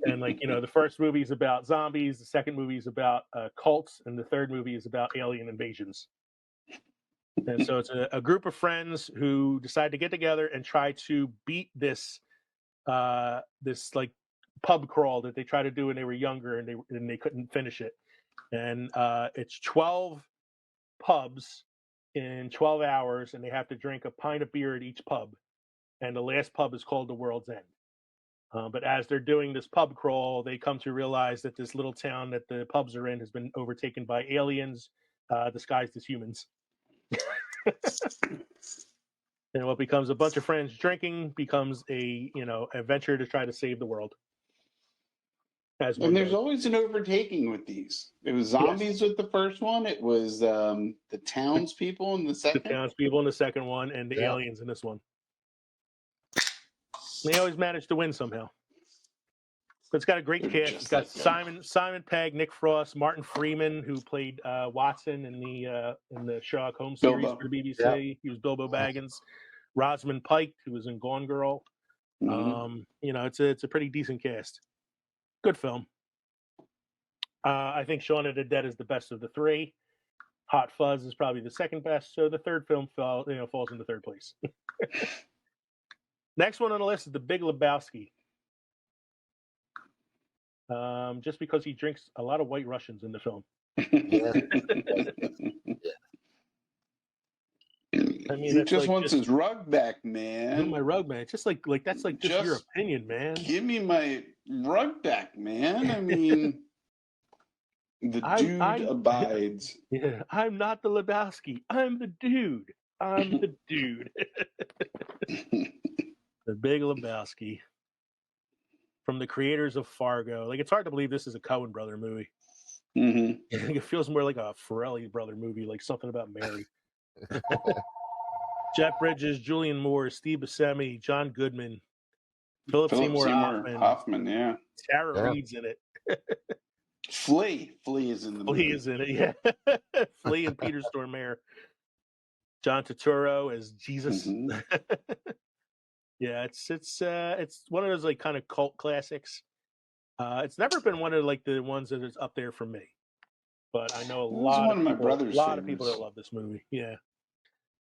And like, you know, the first movie is about zombies, the second movie is about cults, and the third movie is about alien invasions. And so it's a group of friends who decide to get together and try to beat this this like pub crawl that they tried to do when they were younger and they couldn't finish it. And it's 12 pubs in 12 hours, and they have to drink a pint of beer at each pub. And the last pub is called The World's End. But as they're doing this pub crawl, they come to realize that this little town that the pubs are in has been overtaken by aliens disguised as humans. And what becomes a bunch of friends drinking becomes a adventure to try to save the world. And there's always an overtaking with these. It was zombies with the first one. It was the townspeople in the second. The townspeople in the second one, and the aliens in this one. They always manage to win somehow. But it's got a great cast. It's got Simon Pegg, Nick Frost, Martin Freeman, who played Watson in the Sherlock Holmes series for the BBC. Yep. He was Bilbo Baggins. Rosamund Pike, who was in Gone Girl. It's a pretty decent cast. Good film. I think Shaun of the Dead is the best of the 3. Hot Fuzz is probably the second best. So the third film falls into third place. Next one on the list is The Big Lebowski. Just because he drinks a lot of White Russians in the film. I mean, he just wants his rug back, man. My rug, man. It's just like that's like just your opinion, man. Give me my rug back, man. I mean, the dude abides. Yeah, I'm not the Lebowski. I'm the dude. I'm the dude. The Big Lebowski. From the creators of Fargo. Like, it's hard to believe this is a Coen brother movie. It feels more like a Farrelly brother movie, like something about Mary. Jeff Bridges, Julianne Moore, Steve Buscemi, John Goodman, Philip Seymour Hoffman, yeah. Tara Reid's in it. Flea is in the movie. Flea is in it, yeah. Flea and Peter Stormare. John Turturro as Jesus. Yeah, it's one of those like kind of cult classics. It's never been one of like the ones that is up there for me, but I know a lot of people that love this movie. Yeah,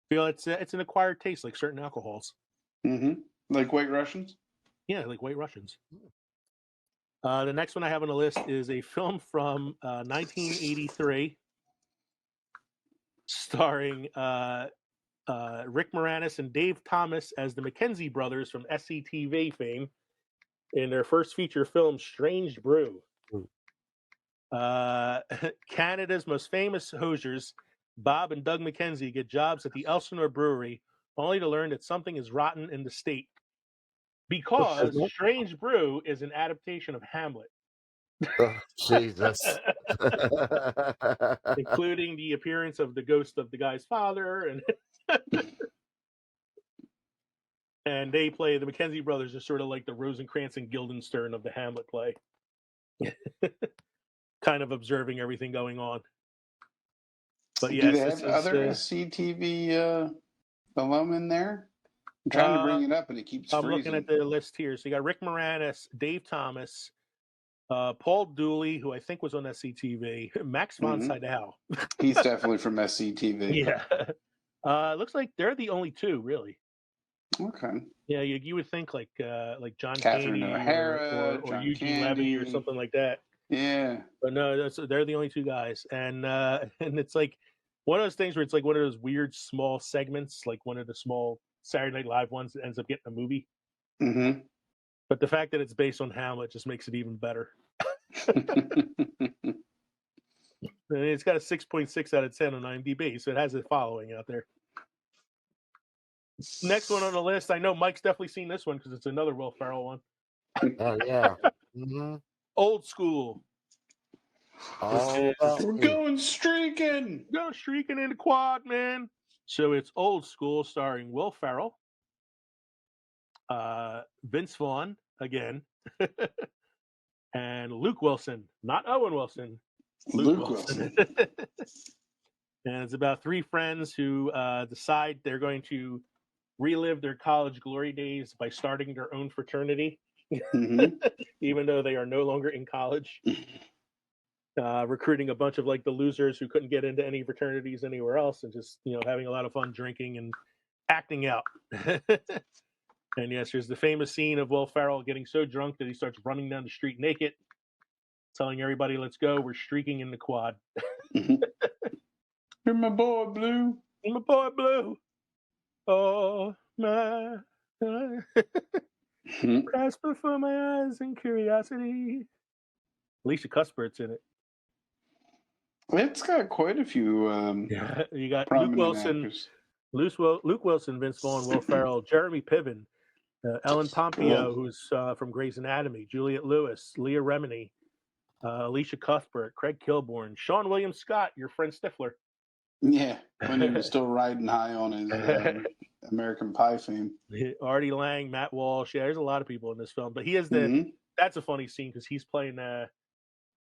feel it's an acquired taste, like certain alcohols. Like White Russians. Yeah, like White Russians. The next one I have on the list is a film from 1983, starring Rick Moranis and Dave Thomas as the McKenzie brothers from SCTV fame in their first feature film, Strange Brew. Canada's most famous hosiers, Bob and Doug McKenzie, get jobs at the Elsinore Brewery, only to learn that something is rotten in the state. Because Strange Brew is an adaptation of Hamlet. Oh, Jesus. Including the appearance of the ghost of the guy's father and and they play the McKenzie brothers are sort of like the Rosencrantz and Guildenstern of the Hamlet play. Kind of observing everything going on. But Do yes, they this have is. other SCTV alum in there? I'm trying to bring it up, and it keeps I'm freezing. looking at the list here. So you got Rick Moranis, Dave Thomas, Paul Dooley, who I think was on SCTV, Max von Sydow. He's definitely from SCTV. Yeah. Looks like they're the only two, really. Okay. Yeah, you would think like John Catherine Candy O'Hara, or John Eugene Candy. Levy or something like that. Yeah. But no, they're the only two guys, and it's like one of those things where it's like one of those weird small segments, like one of the small Saturday Night Live ones that ends up getting a movie. Mm-hmm. But the fact that it's based on Hamlet just makes it even better. And it's got a 6.6 out of 10 on IMDb, so it has a following out there. Next one on the list, I know Mike's definitely seen this one because it's another Will Ferrell one. Oh yeah. Mm-hmm. Old School. All We're going streaking. Go streaking in the quad, man. So it's Old School, starring Will Ferrell, Vince Vaughn again, and Luke Wilson, not Owen Wilson. Luke Wilson. And it's about three friends who decide they're going to relive their college glory days by starting their own fraternity, even though they are no longer in college. Recruiting a bunch of like the losers who couldn't get into any fraternities anywhere else, and just having a lot of fun drinking and acting out. And yes, there's the famous scene of Will Ferrell getting so drunk that he starts running down the street naked, telling everybody, "Let's go, we're streaking in the quad." You're my boy, Blue. My boy, Blue. Oh my. Prosper for my eyes and curiosity. Alicia Cuthbert's in it. It's got quite a few. You got Luke Wilson, Luke Wilson, Vince Vaughn, Will Ferrell, Jeremy Piven, Ellen Pompeo, who's from Grey's Anatomy, Juliette Lewis, Leah Remini, Alicia Cuthbert, Craig Kilborn, Sean William Scott, your friend Stifler. Yeah, when he was still riding high on his American Pie fame. Artie Lang, Matt Walsh. Yeah, there's a lot of people in this film, but he is that's a funny scene because he's playing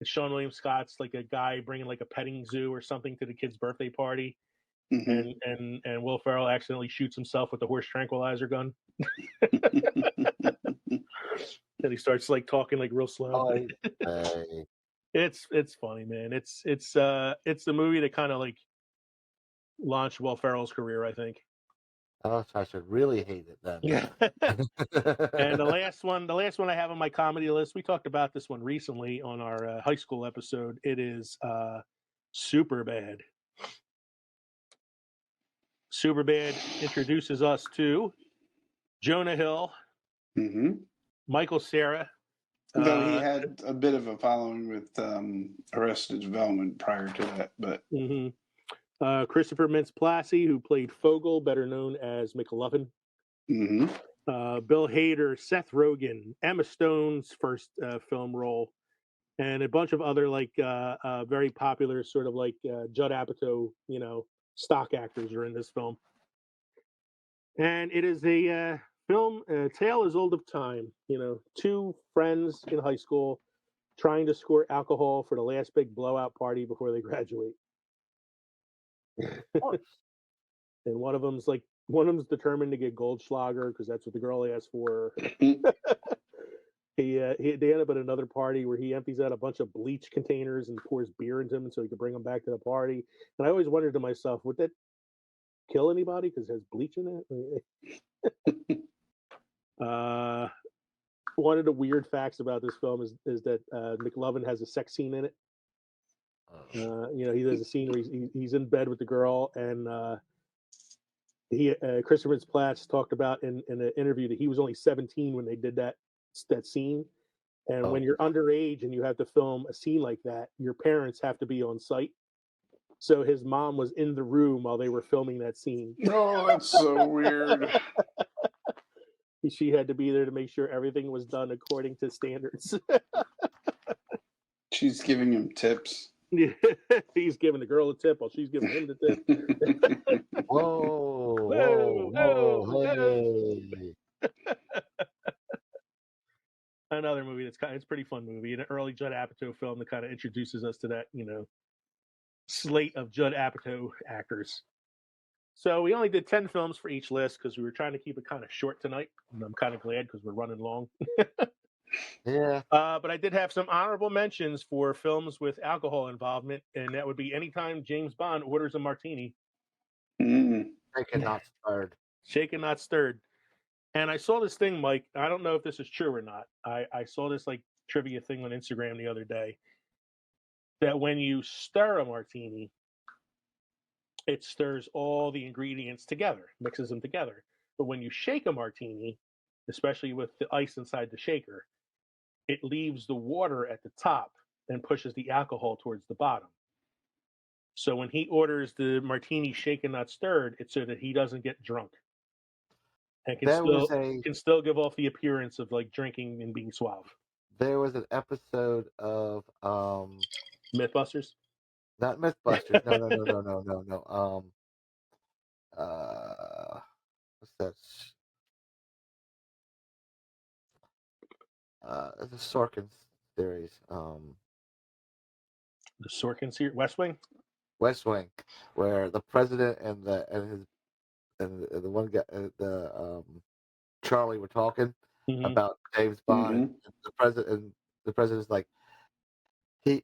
Sean William Scott's like a guy bringing like a petting zoo or something to the kid's birthday party, and Will Ferrell accidentally shoots himself with the horse tranquilizer gun. And he starts like talking like real slow. It's funny, man. It's the movie that kind of like launched Will Ferrell's career, I think. Oh, so I should really hate it then. Yeah. And the last one I have on my comedy list, we talked about this one recently on our high school episode. It is Superbad. Superbad introduces us to Jonah Hill, Michael Cera. Though he had a bit of a following with Arrested Development prior to that, but Christopher Mintz-Plasse, who played Fogel, better known as McLovin. Bill Hader, Seth Rogen, Emma Stone's first film role, and a bunch of other like very popular sort of like Judd Apatow, stock actors are in this film. And it is a film, tale as old of time. Two friends in high school trying to score alcohol for the last big blowout party before they graduate. And one of them's determined to get Goldschlager because that's what the girl asked for. They end up at another party where he empties out a bunch of bleach containers and pours beer into them so he can bring them back to the party. And I always wondered to myself, would that kill anybody because it has bleach in it? One of the weird facts about this film is that McLovin has a sex scene in it. He does a scene where he's in bed with the girl, and Christopher Mintz-Plasse talked about in an interview that he was only 17 when they did that scene. And when you're underage and you have to film a scene like that, your parents have to be on site. So his mom was in the room while they were filming that scene. Oh, that's so weird. She had to be there to make sure everything was done according to standards. She's giving him tips. He's giving the girl a tip while she's giving him the tip. Whoa. Another movie it's a pretty fun movie, an early Judd Apatow film that kind of introduces us to that, slate of Judd Apatow actors. So we only did 10 films for each list because we were trying to keep it kind of short tonight, and I'm kind of glad because we're running long. Yeah. But I did have some honorable mentions for films with alcohol involvement, and that would be anytime James Bond orders a martini. Shaken, not stirred. Shaken, not stirred. And I saw this thing, Mike. I don't know if this is true or not. I saw this like trivia thing on Instagram the other day that when you stir a martini, it stirs all the ingredients together, mixes them together. But when you shake a martini, especially with the ice inside the shaker, it leaves the water at the top and pushes the alcohol towards the bottom. So when he orders the martini shaken, not stirred, it's so that he doesn't get drunk and can still give off the appearance of like drinking and being suave. There was an episode of Mythbusters? not Mythbusters. No. What's that? It's a Sorkin series. The Sorkin series, West Wing? West Wing, where the president and the one guy, Charlie, were talking about James Bond. And the president's like, he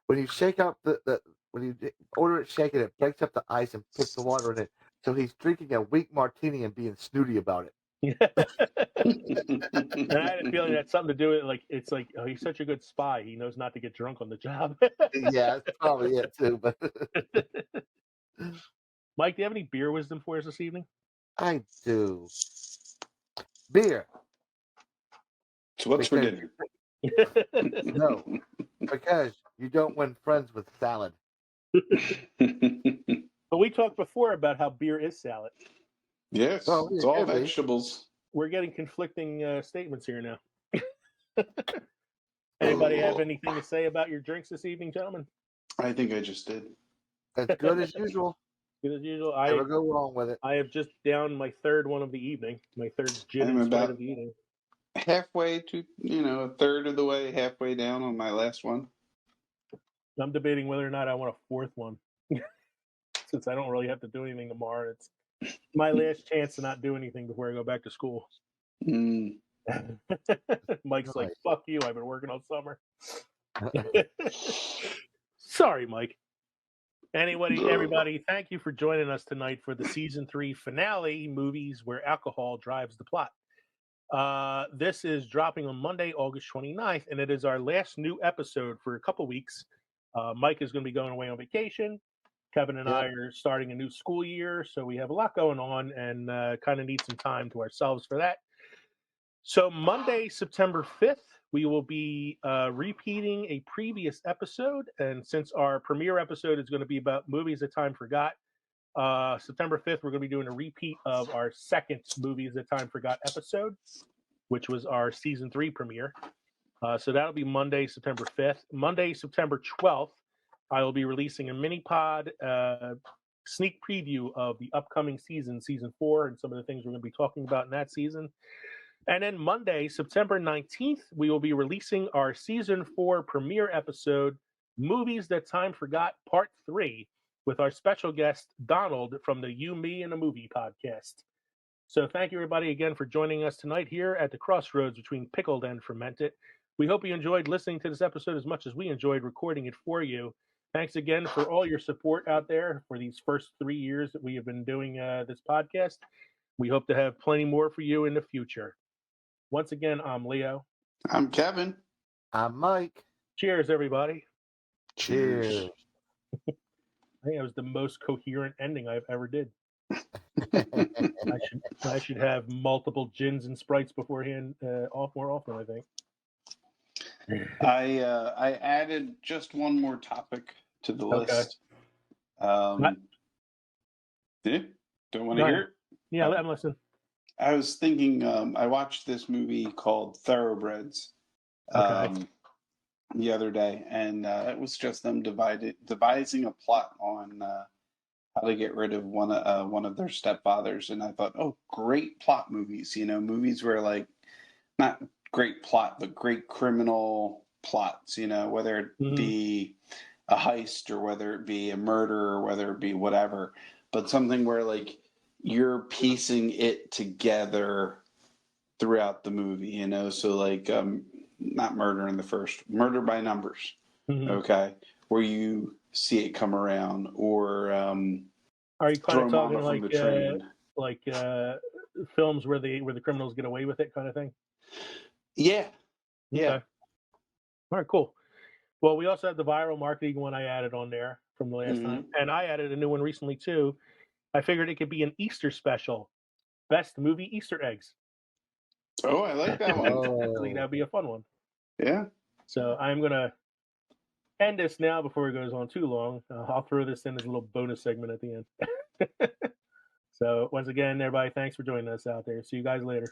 when you shake up when you order it shaken, it breaks up the ice and puts the water in it. So he's drinking a weak martini and being snooty about it. And I had a feeling that's something to do with like it's like, oh, he's such a good spy. He knows not to get drunk on the job. Yeah, that's probably it too. But Mike, do you have any beer wisdom for us this evening? I do. Beer. So what's for dinner? No, because you don't win friends with salad. But we talked before about how beer is salad. Yes, Well, it's yeah, all maybe. vegetables. We're getting conflicting statements here now. Anybody have anything to say about your drinks this evening, gentlemen? I think I just did. It's good as usual. Good as usual. Never go wrong with it. I have just downed my third one of the evening, my third gin I'm and Sprite about of the evening. halfway to, a third of the way, halfway down on my last one. I'm debating whether or not I want a fourth one. Since I don't really have to do anything tomorrow. It's my last chance to not do anything before I go back to school. Mike's like, fuck you, I've been working all summer. Sorry, Mike. Anyway, everybody, thank you for joining us tonight for the season 3 finale, Movies Where Alcohol Drives the Plot. This is dropping on Monday, August 29th, and it is our last new episode for a couple weeks. Mike is going to be going away on vacation. Kevin and I are starting a new school year, so we have a lot going on and kind of need some time to ourselves for that. So Monday, September 5th, we will be repeating a previous episode. And since our premiere episode is going to be about movies that time forgot, September 5th, we're going to be doing a repeat of our second Movies That Time Forgot episode, which was our season 3 premiere. So that'll be Monday, September 5th. Monday, September 12th, I will be releasing a mini pod sneak preview of the upcoming season 4, and some of the things we're going to be talking about in that season. And then Monday, September 19th, we will be releasing our season 4 premiere episode, Movies That Time Forgot, Part 3, with our special guest, Donald, from the You, Me, and a Movie podcast. So thank you, everybody, again for joining us tonight here at the crossroads between Pickled and Fermented. We hope you enjoyed listening to this episode as much as we enjoyed recording it for you. Thanks again for all your support out there for these first 3 years that we have been doing this podcast. We hope to have plenty more for you in the future. Once again, I'm Leo. I'm Kevin. I'm Mike. Cheers, everybody. Cheers. I think that was the most coherent ending I've ever did. I should have multiple gins and Sprites beforehand, more often, I think. I added just one more topic to the list. Yeah? Don't want to hear it? Yeah, let them listen. I was thinking, I watched this movie called Thoroughbreds the other day, and it was just them devising a plot on how to get rid of one of their stepfathers. And I thought, oh, great plot movies, movies where like not great plot, but great criminal plots, whether it be a heist or whether it be a murder or whether it be whatever, but something where like you're piecing it together throughout the movie, you know. So like not Murder in the First, Murder by Numbers, okay, where you see it come around, or Are you kind Throw of talking Mama from the Train. like films where the criminals get away with it, kind of thing? Yeah, yeah. Okay. All right, cool. Well, we also have the viral marketing one I added on there from the last time, and I added a new one recently too. I figured it could be an Easter special, best movie Easter eggs. Oh, I like that one. I think that'd be a fun one. Yeah. So I'm gonna end this now before it goes on too long. I'll throw this in as a little bonus segment at the end. So once again, everybody, thanks for joining us out there. See you guys later.